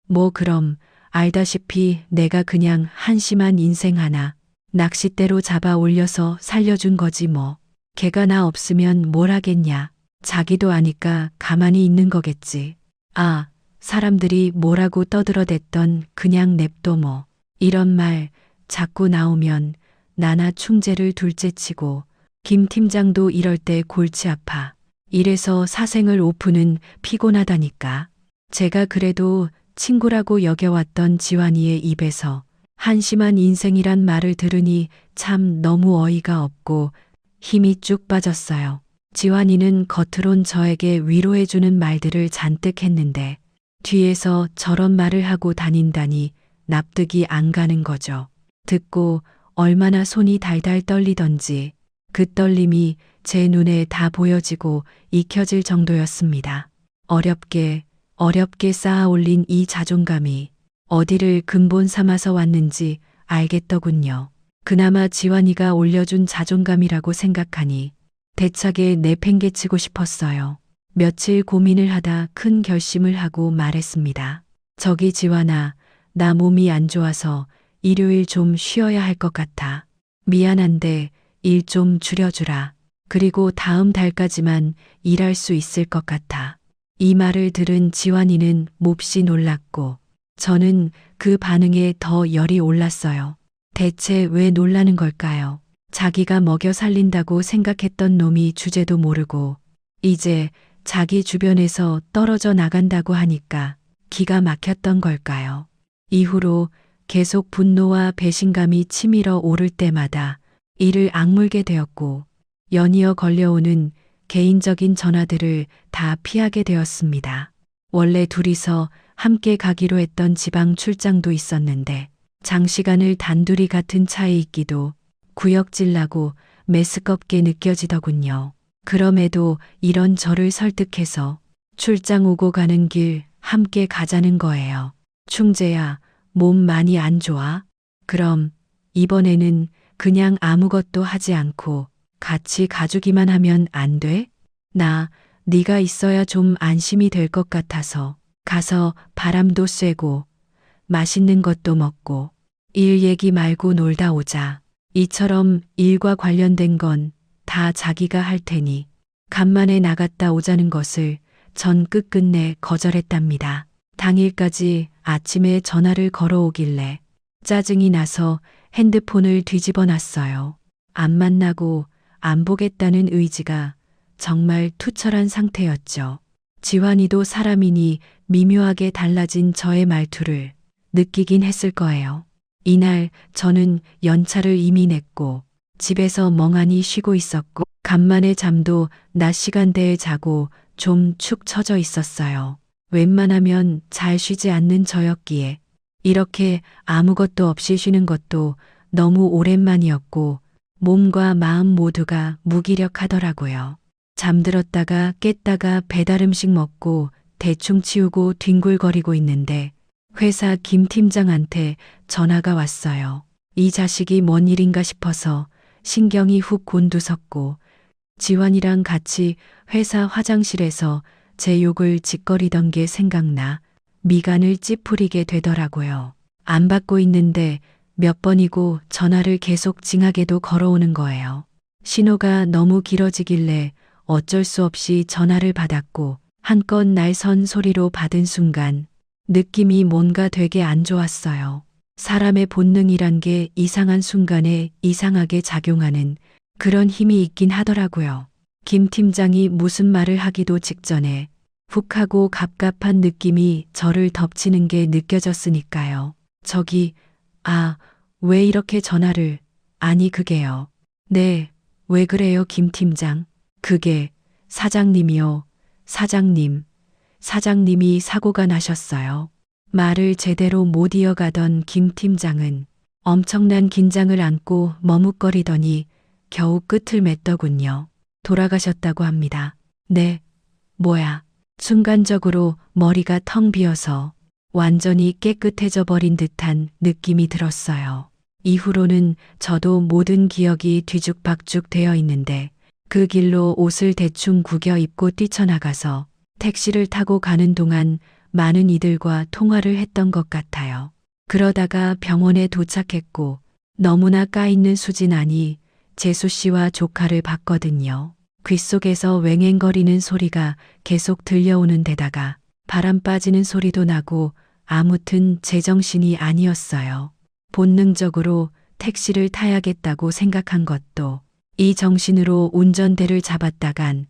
뭐 그럼 알다시피 내가 그냥 한심한 인생 하나 낚싯대로 잡아 올려서 살려준 거지 뭐. 걔가 나 없으면 뭘 하겠냐. 자기도 아니까 가만히 있는 거겠지. 아, 사람들이 뭐라고 떠들어댔던 그냥 냅둬 뭐. 이런 말 자꾸 나오면 나나 충재를 둘째치고 김 팀장도 이럴 때 골치 아파. 이래서 사생을 오프는 피곤하다니까. 제가 그래도 친구라고 여겨왔던 지환이의 입에서 한심한 인생이란 말을 들으니 참 너무 어이가 없고 힘이 쭉 빠졌어요. 지환이는 겉으론 저에게 위로해주는 말들을 잔뜩 했는데 뒤에서 저런 말을 하고 다닌다니 납득이 안 가는 거죠. 듣고 얼마나 손이 달달 떨리던지 그 떨림이 제 눈에 다 보여지고 익혀질 정도였습니다. 어렵게 쌓아 올린 이 자존감이 어디를 근본 삼아서 왔는지 알겠더군요. 그나마 지환이가 올려준 자존감이라고 생각하니 대차게 내팽개치고 싶었어요. 며칠 고민을 하다 큰 결심을 하고 말했습니다. 저기 지환아, 나 몸이 안 좋아서 일요일 좀 쉬어야 할 것 같아. 미안한데 일 좀 줄여주라. 그리고 다음 달까지만 일할 수 있을 것 같아. 이 말을 들은 지환이는 몹시 놀랐고 저는 그 반응에 더 열이 올랐어요. 대체 왜 놀라는 걸까요? 자기가 먹여 살린다고 생각했던 놈이 주제도 모르고 이제 자기 주변에서 떨어져 나간다고 하니까 기가 막혔던 걸까요? 이후로 계속 분노와 배신감이 치밀어 오를 때마다 이를 악물게 되었고 연이어 걸려오는 개인적인 전화들을 다 피하게 되었습니다. 원래 둘이서 함께 가기로 했던 지방 출장도 있었는데 장시간을 단둘이 같은 차에 있기도 구역질 나고 메스껍게 느껴지더군요. 그럼에도 이런 저를 설득해서 출장 오고 가는 길 함께 가자는 거예요. 충재야, 몸 많이 안 좋아? 그럼 이번에는 그냥 아무것도 하지 않고 같이 가주기만 하면 안 돼? 나 네가 있어야 좀 안심이 될 것 같아서 가서 바람도 쐬고 맛있는 것도 먹고 일 얘기 말고 놀다 오자. 이처럼 일과 관련된 건 다 자기가 할 테니 간만에 나갔다 오자는 것을 전 끝끝내 거절했답니다. 당일까지 아침에 전화를 걸어오길래 짜증이 나서 핸드폰을 뒤집어 놨어요. 안 만나고 안 보겠다는 의지가 정말 투철한 상태였죠. 지환이도 사람이니 미묘하게 달라진 저의 말투를 느끼긴 했을 거예요. 이날 저는 연차를 이미 냈고 집에서 멍하니 쉬고 있었고 간만에 잠도 낮 시간대에 자고 좀 축 처져 있었어요. 웬만하면 잘 쉬지 않는 저였기에 이렇게 아무것도 없이 쉬는 것도 너무 오랜만이었고 몸과 마음 모두가 무기력하더라고요. 잠들었다가 깼다가 배달 음식 먹고 대충 치우고 뒹굴거리고 있는데 회사 김 팀장한테 전화가 왔어요. 이 자식이 뭔 일인가 싶어서 신경이 훅 곤두섰고 지환이랑 같이 회사 화장실에서 제 욕을 짓거리던 게 생각나 미간을 찌푸리게 되더라고요. 안 받고 있는데 몇 번이고 전화를 계속 징하게도 걸어오는 거예요. 신호가 너무 길어지길래 어쩔 수 없이 전화를 받았고 한껏 날선 소리로 받은 순간 느낌이 뭔가 되게 안 좋았어요. 사람의 본능이란 게 이상한 순간에 이상하게 작용하는 그런 힘이 있긴 하더라고요. 김 팀장이 무슨 말을 하기도 직전에 훅 하고 갑갑한 느낌이 저를 덮치는 게 느껴졌으니까요. 저기, 왜 이렇게 전화를, 아니 그게요. 네, 왜 그래요 김 팀장? 그게 사장님이요. 사장님이 사고가 나셨어요. 말을 제대로 못 이어가던 김 팀장은 엄청난 긴장을 안고 머뭇거리더니 겨우 끝을 맺더군요. 돌아가셨다고 합니다. 네, 뭐야. 순간적으로 머리가 텅 비어서 완전히 깨끗해져 버린 듯한 느낌이 들었어요. 이후로는 저도 모든 기억이 뒤죽박죽 되어 있는데 그 길로 옷을 대충 구겨 입고 뛰쳐나가서 택시를 타고 가는 동안 많은 이들과 통화를 했던 것 같아요. 그러다가 병원에 도착했고 너무나 까있는 수진아니 재수 씨와 조카를 봤거든요. 귓속에서 왱왱거리는 소리가 계속 들려오는 데다가 바람 빠지는 소리도 나고 아무튼 제정신이 아니었어요. 본능적으로 택시를 타야겠다고 생각한 것도 이 정신으로 운전대를 잡았다간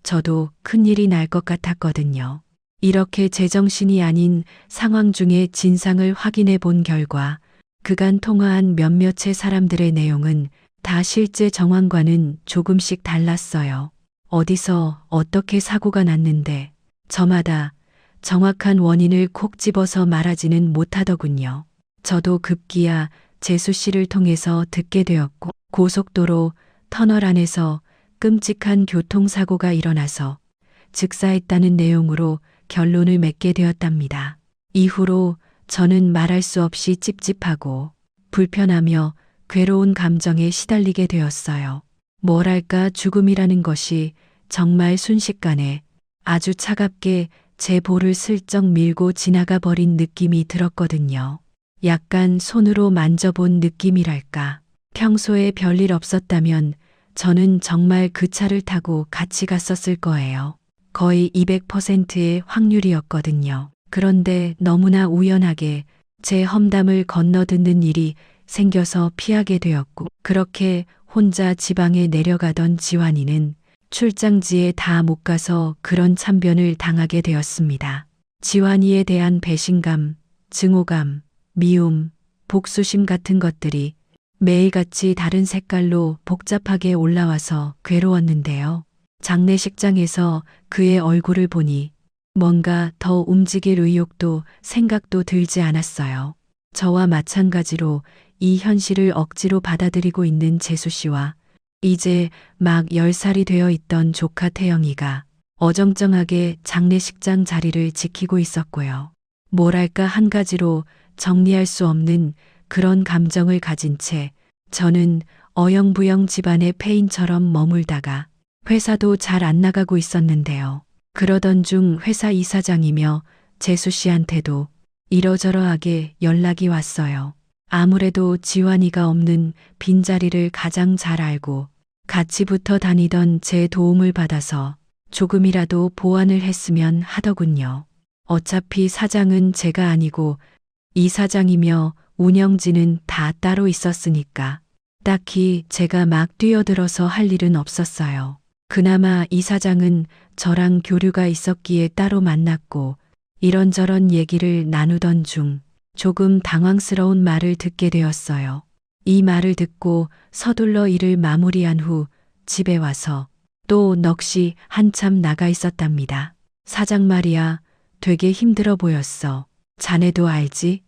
저도 큰일이 날 것 같았거든요. 이렇게 제정신이 아닌 상황 중에 진상을 확인해 본 결과 그간 통화한 몇몇의 사람들의 내용은 다 실제 정황과는 조금씩 달랐어요. 어디서 어떻게 사고가 났는데 저마다 정확한 원인을 콕 집어서 말하지는 못하더군요. 저도 급기야 재수 씨를 통해서 듣게 되었고 고속도로 터널 안에서 끔찍한 교통사고가 일어나서 즉사했다는 내용으로 결론을 맺게 되었답니다. 이후로 저는 말할 수 없이 찝찝하고 불편하며 괴로운 감정에 시달리게 되었어요. 뭐랄까 죽음이라는 것이 정말 순식간에 아주 차갑게 제 볼을 슬쩍 밀고 지나가 버린 느낌이 들었거든요. 약간 손으로 만져본 느낌이랄까. 평소에 별일 없었다면 저는 정말 그 차를 타고 같이 갔었을 거예요. 거의 200%의 확률이었거든요. 그런데 너무나 우연하게 제 험담을 건너듣는 일이 생겨서 피하게 되었고, 그렇게 혼자 지방에 내려가던 지환이는 출장지에 다 못 가서 그런 참변을 당하게 되었습니다. 지환이에 대한 배신감, 증오감, 미움, 복수심 같은 것들이 매일같이 다른 색깔로 복잡하게 올라와서 괴로웠는데요. 장례식장에서 그의 얼굴을 보니 뭔가 더 움직일 의욕도 생각도 들지 않았어요. 저와 마찬가지로 이 현실을 억지로 받아들이고 있는 재수 씨와 이제 막 10살이 되어 있던 조카 태영이가 어정쩡하게 장례식장 자리를 지키고 있었고요. 뭐랄까 한 가지로 정리할 수 없는 그런 감정을 가진 채 저는 어영부영 집안의 폐인처럼 머물다가 회사도 잘 안 나가고 있었는데요. 그러던 중 회사 이사장이며 재수 씨한테도 이러저러하게 연락이 왔어요. 아무래도 지환이가 없는 빈자리를 가장 잘 알고 같이 붙어 다니던 제 도움을 받아서 조금이라도 보완을 했으면 하더군요. 어차피 사장은 제가 아니고 이사장이며 운영진은 다 따로 있었으니까 딱히 제가 막 뛰어들어서 할 일은 없었어요. 그나마 이사장은 저랑 교류가 있었기에 따로 만났고 이런저런 얘기를 나누던 중 조금 당황스러운 말을 듣게 되었어요. 이 말을 듣고 서둘러 일을 마무리한 후 집에 와서 또 넋이 한참 나가 있었답니다. 사장 말이야, 되게 힘들어 보였어. 자네도 알지?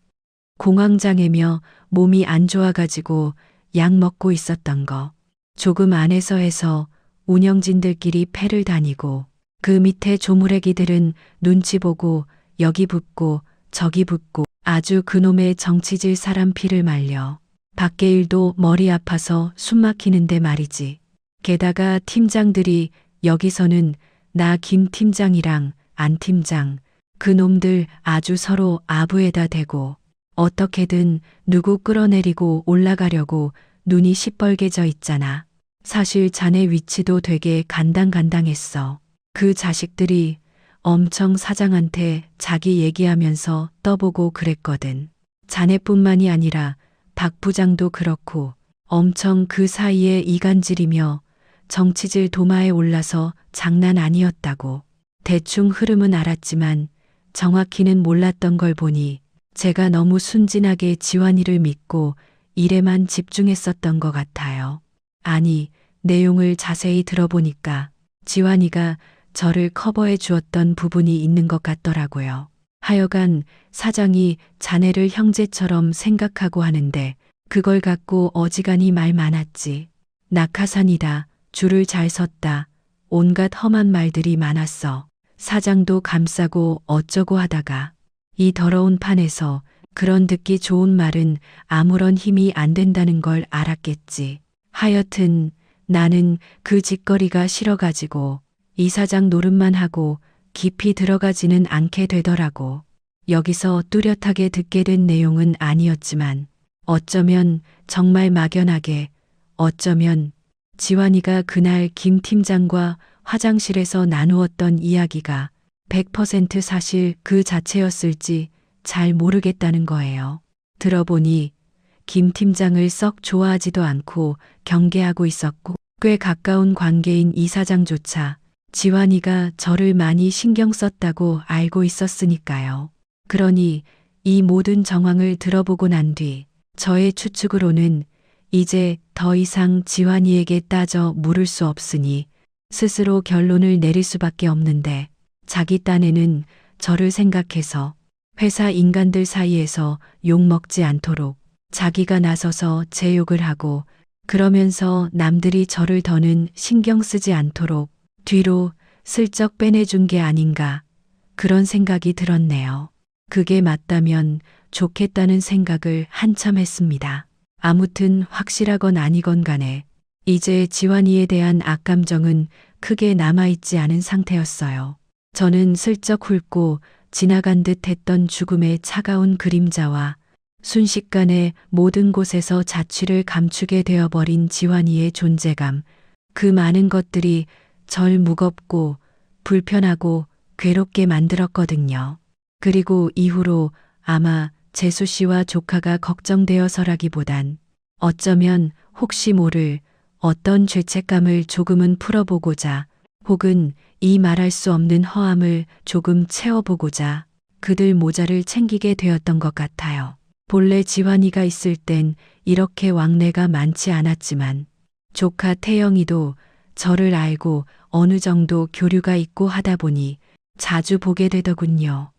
공황장애며 몸이 안 좋아가지고 약 먹고 있었던 거. 조금 안에서 해서 운영진들끼리 패를 다니고 그 밑에 조무래기들은 눈치 보고 여기 붙고 저기 붙고 아주 그놈의 정치질 사람 피를 말려. 밖에 일도 머리 아파서 숨 막히는데 말이지. 게다가 팀장들이 여기서는 나 김 팀장이랑 안 팀장 그놈들 아주 서로 아부에다 대고 어떻게든 누구 끌어내리고 올라가려고 눈이 시뻘개져 있잖아. 사실 자네 위치도 되게 간당간당했어. 그 자식들이 엄청 사장한테 자기 얘기하면서 떠보고 그랬거든. 자네뿐만이 아니라 박 부장도 그렇고 엄청 그 사이에 이간질이며 정치질 도마에 올라서 장난 아니었다고. 대충 흐름은 알았지만 정확히는 몰랐던 걸 보니 제가 너무 순진하게 지환이를 믿고 일에만 집중했었던 것 같아요. 아니, 내용을 자세히 들어보니까 지환이가 저를 커버해 주었던 부분이 있는 것 같더라고요. 하여간 사장이 자네를 형제처럼 생각하고 하는데 그걸 갖고 어지간히 말 많았지. 낙하산이다, 줄을 잘 섰다, 온갖 험한 말들이 많았어. 사장도 감싸고 어쩌고 하다가 이 더러운 판에서 그런 듣기 좋은 말은 아무런 힘이 안 된다는 걸 알았겠지. 하여튼 나는 그 짓거리가 싫어가지고 이사장 노릇만 하고 깊이 들어가지는 않게 되더라고. 여기서 뚜렷하게 듣게 된 내용은 아니었지만 어쩌면 정말 막연하게 어쩌면 지환이가 그날 김 팀장과 화장실에서 나누었던 이야기가 100% 사실 그 자체였을지 잘 모르겠다는 거예요. 들어보니 김 팀장을 썩 좋아하지도 않고 경계하고 있었고 꽤 가까운 관계인 이사장조차 지환이가 저를 많이 신경 썼다고 알고 있었으니까요. 그러니 이 모든 정황을 들어보고 난 뒤 저의 추측으로는 이제 더 이상 지환이에게 따져 물을 수 없으니 스스로 결론을 내릴 수밖에 없는데 자기 딴에는 저를 생각해서 회사 인간들 사이에서 욕먹지 않도록 자기가 나서서 제 욕을 하고 그러면서 남들이 저를 더는 신경 쓰지 않도록 뒤로 슬쩍 빼내준 게 아닌가 그런 생각이 들었네요. 그게 맞다면 좋겠다는 생각을 한참 했습니다. 아무튼 확실하건 아니건 간에 이제 지환이에 대한 악감정은 크게 남아있지 않은 상태였어요. 저는 슬쩍 훑고 지나간 듯 했던 죽음의 차가운 그림자와 순식간에 모든 곳에서 자취를 감추게 되어버린 지환이의 존재감, 그 많은 것들이 절 무겁고 불편하고 괴롭게 만들었거든요. 그리고 이후로 아마 재수 씨와 조카가 걱정되어서라기보단 어쩌면 혹시 모를 어떤 죄책감을 조금은 풀어보고자 혹은 이 말할 수 없는 허함을 조금 채워보고자 그들 모자를 챙기게 되었던 것 같아요. 본래 지환이가 있을 땐 이렇게 왕래가 많지 않았지만 조카 태영이도 저를 알고 어느 정도 교류가 있고 하다 보니 자주 보게 되더군요.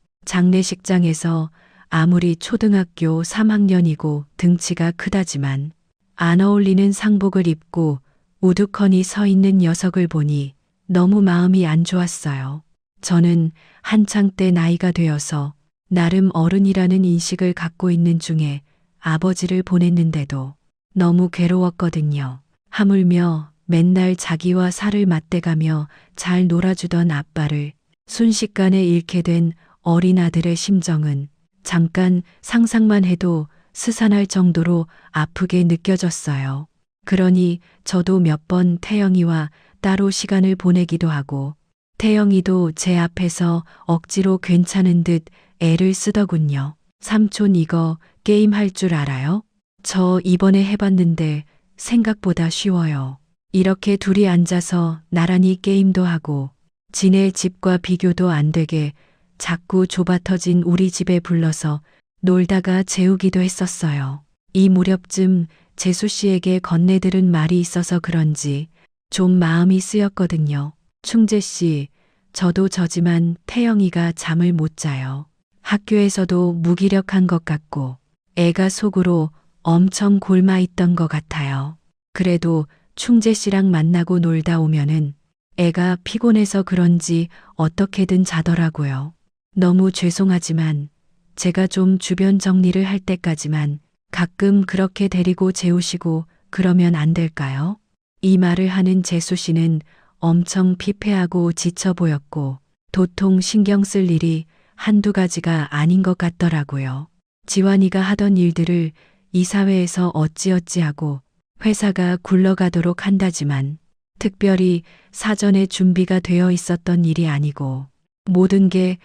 장례식장에서 아무리 초등학교 3학년이고 등치가 크다지만 안 어울리는 상복을 입고 우두커니 서 있는 녀석을 보니 너무 마음이 안 좋았어요. 저는 한창 때 나이가 되어서 나름 어른이라는 인식을 갖고 있는 중에 아버지를 보냈는데도 너무 괴로웠거든요. 하물며 맨날 자기와 살을 맞대가며 잘 놀아주던 아빠를 순식간에 잃게 된 어린 아들의 심정은 잠깐 상상만 해도 스산할 정도로 아프게 느껴졌어요. 그러니 저도 몇 번 태영이와 따로 시간을 보내기도 하고 태영이도 제 앞에서 억지로 괜찮은 듯 애를 쓰더군요. 삼촌 이거 게임 할 줄 알아요? 저 이번에 해봤는데 생각보다 쉬워요. 이렇게 둘이 앉아서 나란히 게임도 하고 지네 집과 비교도 안 되게 자꾸 좁아터진 우리 집에 불러서 놀다가 재우기도 했었어요. 이 무렵쯤 재수 씨에게 건네들은 말이 있어서 그런지 좀 마음이 쓰였거든요. 충재 씨, 저도 저지만 태영이가 잠을 못 자요. 학교에서도 무기력한 것 같고 애가 속으로 엄청 골마 있던 것 같아요. 그래도 충재 씨랑 만나고 놀다 오면은 애가 피곤해서 그런지 어떻게든 자더라고요. 너무 죄송하지만 제가 좀 주변 정리를 할 때까지만 가끔 그렇게 데리고 재우시고 그러면 안 될까요? 이 말을 하는 재수 씨는 엄청 피폐하고 지쳐 보였고 도통 신경 쓸 일이 한두 가지가 아닌 것 같더라고요. 지환이가 하던 일들을 이 사회에서 어찌어찌하고 회사가 굴러가도록 한다지만 특별히 사전에 준비가 되어 있었던 일이 아니고 모든 게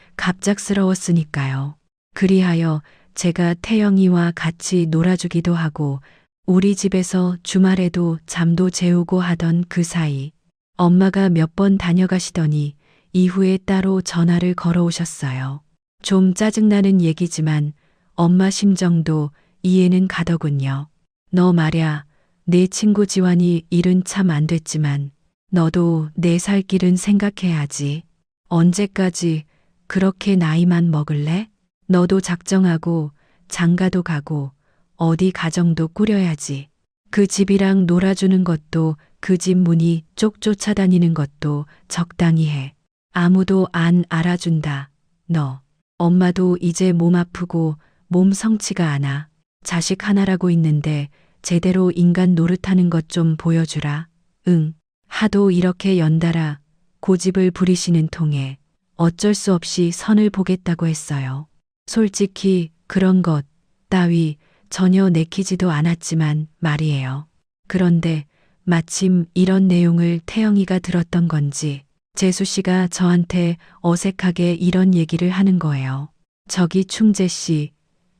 갑작스러웠으니까요. 그리하여 제가 태영이와 같이 놀아주기도 하고 우리 집에서 주말에도 잠도 재우고 하던 그 사이 엄마가 몇 번 다녀가시더니 이후에 따로 전화를 걸어오셨어요. 좀 짜증나는 얘기지만 엄마 심정도 이해는 가더군요. 너 말야, 내 친구 지환이 일은 참 안 됐지만 너도 내 살 길은 생각해야지. 언제까지 그렇게 나이만 먹을래? 너도 작정하고 장가도 가고 어디 가정도 꾸려야지. 그 집이랑 놀아주는 것도 그 집 문이 쪽 쫓아다니는 것도 적당히 해. 아무도 안 알아준다. 너. 엄마도 이제 몸 아프고 몸 성치가 않아. 자식 하나라고 있는데 제대로 인간 노릇하는 것 좀 보여주라. 응. 하도 이렇게 연달아 고집을 부리시는 통에 어쩔 수 없이 선을 보겠다고 했어요. 솔직히 그런 것 따위 전혀 내키지도 않았지만 말이에요. 그런데 마침 이런 내용을 태영이가 들었던 건지 재수 씨가 저한테 어색하게 이런 얘기를 하는 거예요. 저기 충재 씨,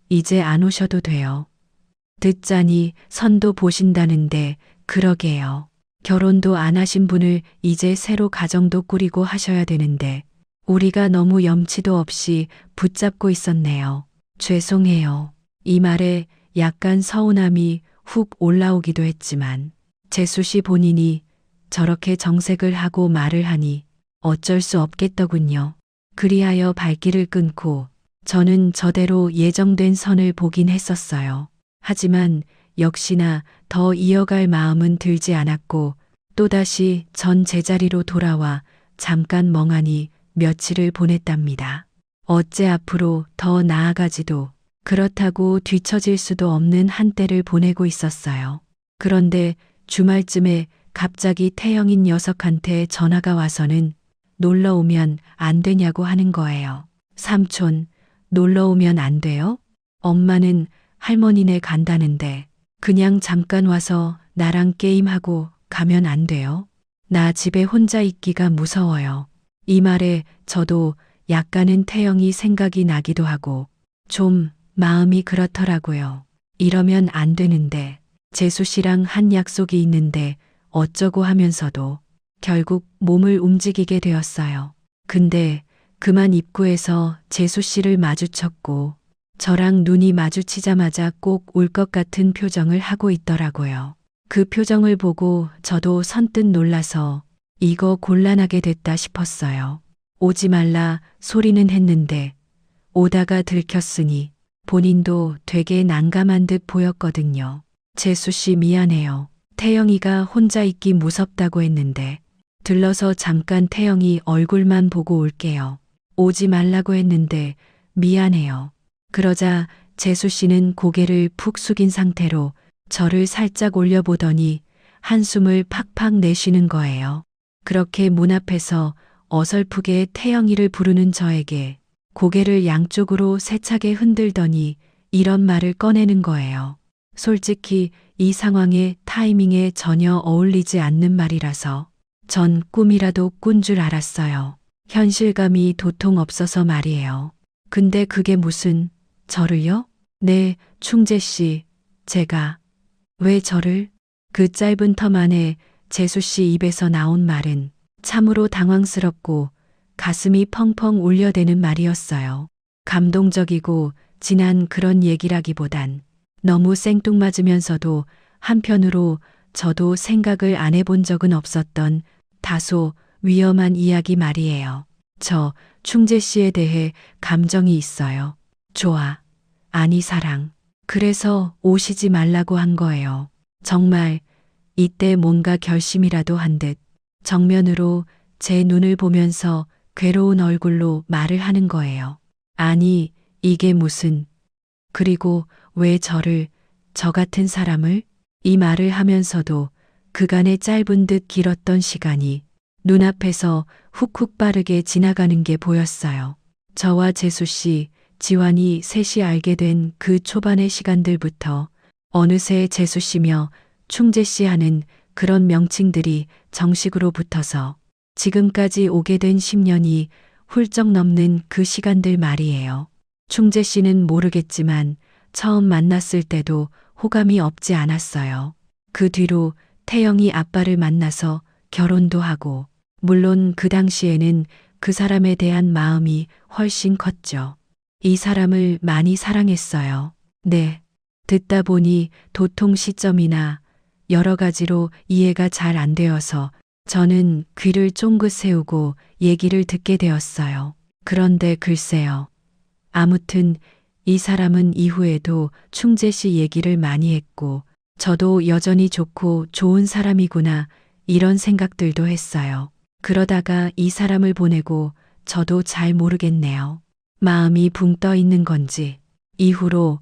이제 안 오셔도 돼요. 듣자니 선도 보신다는데 그러게요. 결혼도 안 하신 분을 이제 새로 가정도 꾸리고 하셔야 되는데 우리가 너무 염치도 없이 붙잡고 있었네요. 죄송해요. 이 말에 약간 서운함이 훅 올라오기도 했지만 재수 씨 본인이 저렇게 정색을 하고 말을 하니 어쩔 수 없겠더군요. 그리하여 발길을 끊고 저는 저대로 예정된 선을 보긴 했었어요. 하지만 역시나 더 이어갈 마음은 들지 않았고 또다시 전 제자리로 돌아와 잠깐 멍하니 며칠을 보냈답니다. 어째 앞으로 더 나아가지도 그렇다고 뒤처질 수도 없는 한때를 보내고 있었어요. 그런데 주말쯤에 갑자기 태영인 녀석한테 전화가 와서는 놀러 오면 안 되냐고 하는 거예요. 삼촌, 놀러 오면 안 돼요? 엄마는 할머니네 간다는데 그냥 잠깐 와서 나랑 게임하고 가면 안 돼요? 나 집에 혼자 있기가 무서워요. 이 말에 저도 약간은 태영이 생각이 나기도 하고 좀 마음이 그렇더라고요. 이러면 안 되는데 재수 씨랑 한 약속이 있는데 어쩌고 하면서도 결국 몸을 움직이게 되었어요. 근데 그만 입구에서 재수 씨를 마주쳤고 저랑 눈이 마주치자마자 꼭 울 것 같은 표정을 하고 있더라고요. 그 표정을 보고 저도 선뜻 놀라서 이거 곤란하게 됐다 싶었어요. 오지 말라 소리는 했는데 오다가 들켰으니 본인도 되게 난감한 듯 보였거든요. 재수 씨 미안해요. 태영이가 혼자 있기 무섭다고 했는데 들러서 잠깐 태영이 얼굴만 보고 올게요. 오지 말라고 했는데 미안해요. 그러자 재수 씨는 고개를 푹 숙인 상태로 저를 살짝 올려보더니 한숨을 팍팍 내쉬는 거예요. 그렇게 문 앞에서 어설프게 태영이를 부르는 저에게 고개를 양쪽으로 세차게 흔들더니 이런 말을 꺼내는 거예요. 솔직히 이 상황에 타이밍에 전혀 어울리지 않는 말이라서 전 꿈이라도 꾼 줄 알았어요. 현실감이 도통 없어서 말이에요. 근데 그게 무슨 저를요? 네, 충재 씨, 제가 왜 저를? 그 짧은 텀 안에 재수 씨 입에서 나온 말은 참으로 당황스럽고 가슴이 펑펑 울려대는 말이었어요. 감동적이고 진한 그런 얘기라기보단 너무 생뚱맞으면서도 한편으로 저도 생각을 안 해본 적은 없었던 다소 위험한 이야기 말이에요. 저 충재 씨에 대해 감정이 있어요. 좋아. 아니 사랑. 그래서 오시지 말라고 한 거예요. 정말 이때 뭔가 결심이라도 한 듯 정면으로 제 눈을 보면서 괴로운 얼굴로 말을 하는 거예요. 아니, 이게 무슨. 그리고 왜 저를, 저 같은 사람을? 이 말을 하면서도 그간의 짧은 듯 길었던 시간이 눈앞에서 훅훅 빠르게 지나가는 게 보였어요. 저와 재수 씨, 지환이 셋이 알게 된 그 초반의 시간들부터 어느새 재수 씨며 충재 씨 하는 그런 명칭들이 정식으로 붙어서 지금까지 오게 된 10년이 훌쩍 넘는 그 시간들 말이에요. 충재 씨는 모르겠지만 처음 만났을 때도 호감이 없지 않았어요. 그 뒤로 태영이 아빠를 만나서 결혼도 하고 물론 그 당시에는 그 사람에 대한 마음이 훨씬 컸죠. 이 사람을 많이 사랑했어요. 네. 듣다 보니 도통 시점이나 여러 가지로 이해가 잘 안 되어서 저는 귀를 쫑긋 세우고 얘기를 듣게 되었어요. 그런데 글쎄요. 아무튼 이 사람은 이후에도 충재 씨 얘기를 많이 했고 저도 여전히 좋고 좋은 사람이구나 이런 생각들도 했어요. 그러다가 이 사람을 보내고 저도 잘 모르겠네요. 마음이 붕 떠 있는 건지 이후로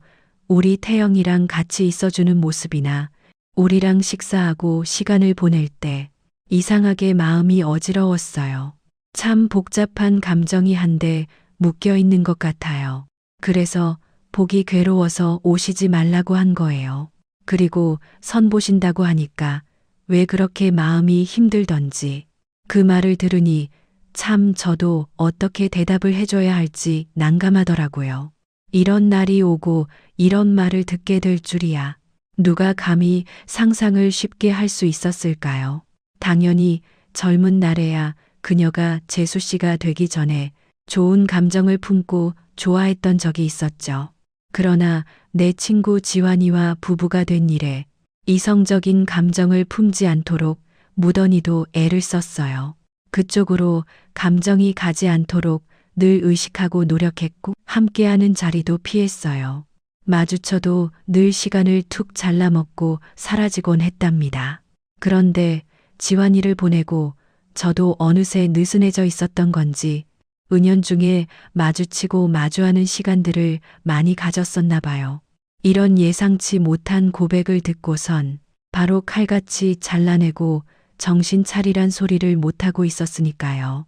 우리 태영이랑 같이 있어주는 모습이나 우리랑 식사하고 시간을 보낼 때 이상하게 마음이 어지러웠어요. 참 복잡한 감정이 한데 묶여 있는 것 같아요. 그래서 보기 괴로워서 오시지 말라고 한 거예요. 그리고 선 보신다고 하니까 왜 그렇게 마음이 힘들던지 그 말을 들으니 참 저도 어떻게 대답을 해줘야 할지 난감하더라고요. 이런 날이 오고 이런 말을 듣게 될 줄이야. 누가 감히 상상을 쉽게 할 수 있었을까요? 당연히 젊은 날에야 그녀가 재수 씨가 되기 전에 좋은 감정을 품고 좋아했던 적이 있었죠. 그러나 내 친구 지환이와 부부가 된 이래 이성적인 감정을 품지 않도록 무던히도 애를 썼어요. 그쪽으로 감정이 가지 않도록 늘 의식하고 노력했고 함께하는 자리도 피했어요. 마주쳐도 늘 시간을 툭 잘라먹고 사라지곤 했답니다. 그런데 지환이를 보내고 저도 어느새 느슨해져 있었던 건지 은연중에 마주치고 마주하는 시간들을 많이 가졌었나 봐요. 이런 예상치 못한 고백을 듣고선 바로 칼같이 잘라내고 정신 차리란 소리를 못하고 있었으니까요.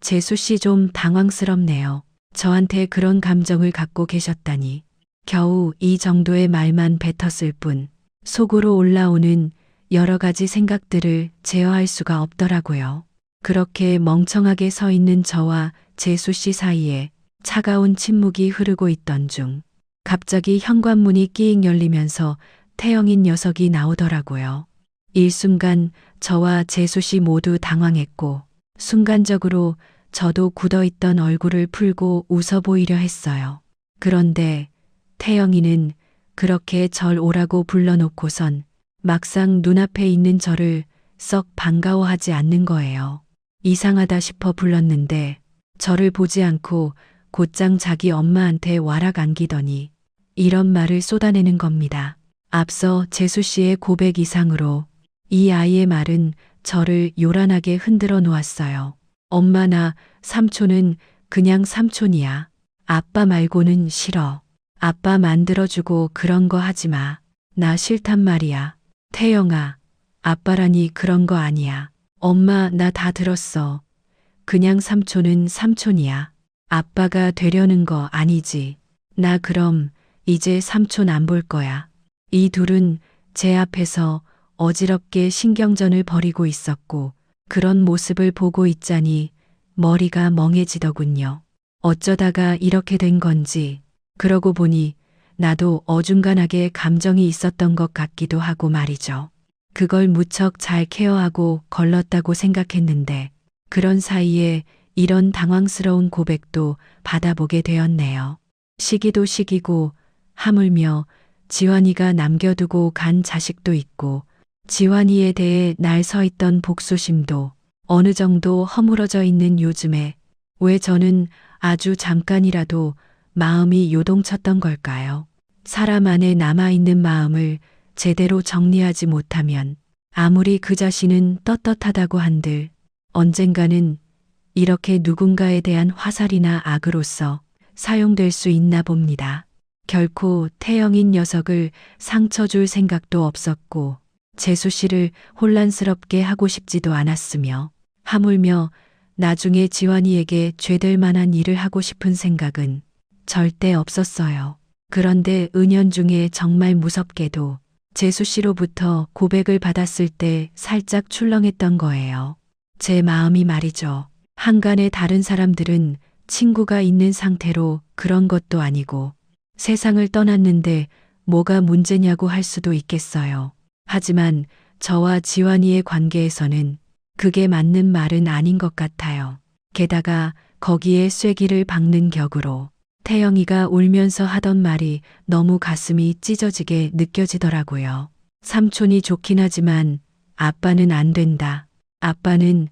재수 씨 좀 당황스럽네요. 저한테 그런 감정을 갖고 계셨다니. 겨우 이 정도의 말만 뱉었을 뿐 속으로 올라오는 여러 가지 생각들을 제어할 수가 없더라고요. 그렇게 멍청하게 서 있는 저와 재수 씨 사이에 차가운 침묵이 흐르고 있던 중 갑자기 현관문이 끼익 열리면서 태영인 녀석이 나오더라고요. 일순간 저와 재수 씨 모두 당황했고 순간적으로 저도 굳어있던 얼굴을 풀고 웃어 보이려 했어요. 그런데 태영이는 그렇게 절 오라고 불러놓고선 막상 눈앞에 있는 저를 썩 반가워하지 않는 거예요. 이상하다 싶어 불렀는데 저를 보지 않고 곧장 자기 엄마한테 와락 안기더니 이런 말을 쏟아내는 겁니다. 앞서 재수 씨의 고백 이상으로 이 아이의 말은 저를 요란하게 흔들어 놓았어요. 엄마, 나 삼촌은 그냥 삼촌이야. 아빠 말고는 싫어. 아빠 만들어주고 그런 거 하지 마. 나 싫단 말이야. 태영아, 아빠라니 그런 거 아니야. 엄마, 나 다 들었어. 그냥 삼촌은 삼촌이야. 아빠가 되려는 거 아니지. 나 그럼 이제 삼촌 안 볼 거야. 이 둘은 제 앞에서 어지럽게 신경전을 벌이고 있었고 그런 모습을 보고 있자니 머리가 멍해지더군요. 어쩌다가 이렇게 된 건지 그러고 보니 나도 어중간하게 감정이 있었던 것 같기도 하고 말이죠. 그걸 무척 잘 케어하고 걸렀다고 생각했는데 그런 사이에 이런 당황스러운 고백도 받아보게 되었네요. 시기도 시기고 하물며 지환이가 남겨두고 간 자식도 있고 지환이에 대해 날 서 있던 복수심도 어느 정도 허물어져 있는 요즘에 왜 저는 아주 잠깐이라도 마음이 요동쳤던 걸까요? 사람 안에 남아있는 마음을 제대로 정리하지 못하면 아무리 그 자신은 떳떳하다고 한들 언젠가는 이렇게 누군가에 대한 화살이나 악으로서 사용될 수 있나 봅니다. 결코 태영인 녀석을 상처 줄 생각도 없었고 재수 씨를 혼란스럽게 하고 싶지도 않았으며 하물며 나중에 지환이에게 죄될 만한 일을 하고 싶은 생각은 절대 없었어요. 그런데 은연중에 정말 무섭게도 재수 씨로부터 고백을 받았을 때 살짝 출렁했던 거예요. 제 마음이 말이죠. 한간에 다른 사람들은 친구가 있는 상태로 그런 것도 아니고 세상을 떠났는데 뭐가 문제냐고 할 수도 있겠어요. 하지만 저와 지환이의 관계에서는 그게 맞는 말은 아닌 것 같아요. 게다가 거기에 쐐기를 박는 격으로 태영이가 울면서 하던 말이 너무 가슴이 찢어지게 느껴지더라고요. 삼촌이 좋긴 하지만 아빠는 안 된다. 아빠는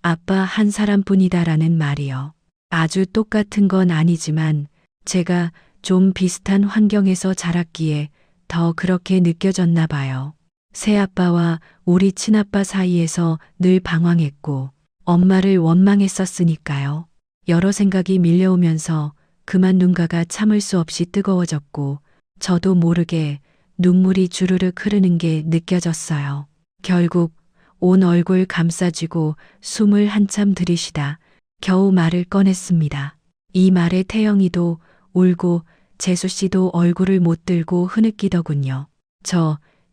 아빠 한 사람뿐이다라는 말이요. 아주 똑같은 건 아니지만 제가 좀 비슷한 환경에서 자랐기에 더 그렇게 느껴졌나 봐요. 새아빠와 우리 친아빠 사이에서 늘 방황했고 엄마를 원망했었으니까요. 여러 생각이 밀려오면서 그만 눈가가 참을 수 없이 뜨거워졌고 저도 모르게 눈물이 주르륵 흐르는 게 느껴졌어요. 결국 온 얼굴 감싸쥐고 숨을 한참 들이쉬다 겨우 말을 꺼냈습니다. 이 말에 태영이도 울고 재수 씨도 얼굴을 못 들고 흐느끼더군요.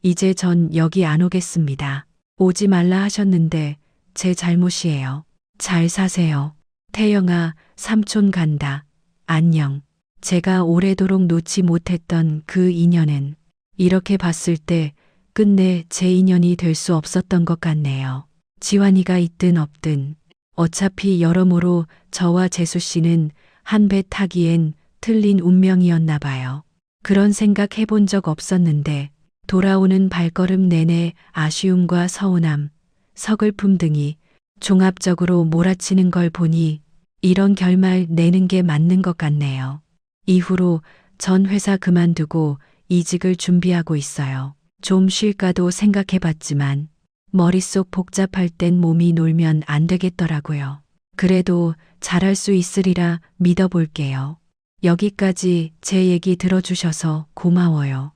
이제 전 여기 안 오겠습니다. 오지 말라 하셨는데 제 잘못이에요. 잘 사세요. 태영아, 삼촌 간다. 안녕. 제가 오래도록 놓지 못했던 그 인연은 이렇게 봤을 때 끝내 제 인연이 될 수 없었던 것 같네요. 지환이가 있든 없든 어차피 여러모로 저와 재수 씨는 한 배 타기엔 틀린 운명이었나 봐요. 그런 생각 해본 적 없었는데 돌아오는 발걸음 내내 아쉬움과 서운함, 서글픔 등이 종합적으로 몰아치는 걸 보니 이런 결말 내는 게 맞는 것 같네요. 이후로 전 회사 그만두고 이직을 준비하고 있어요. 좀 쉴까도 생각해 봤지만 머릿속 복잡할 땐 몸이 놀면 안 되겠더라고요. 그래도 잘할 수 있으리라 믿어볼게요. 여기까지 제 얘기 들어주셔서 고마워요.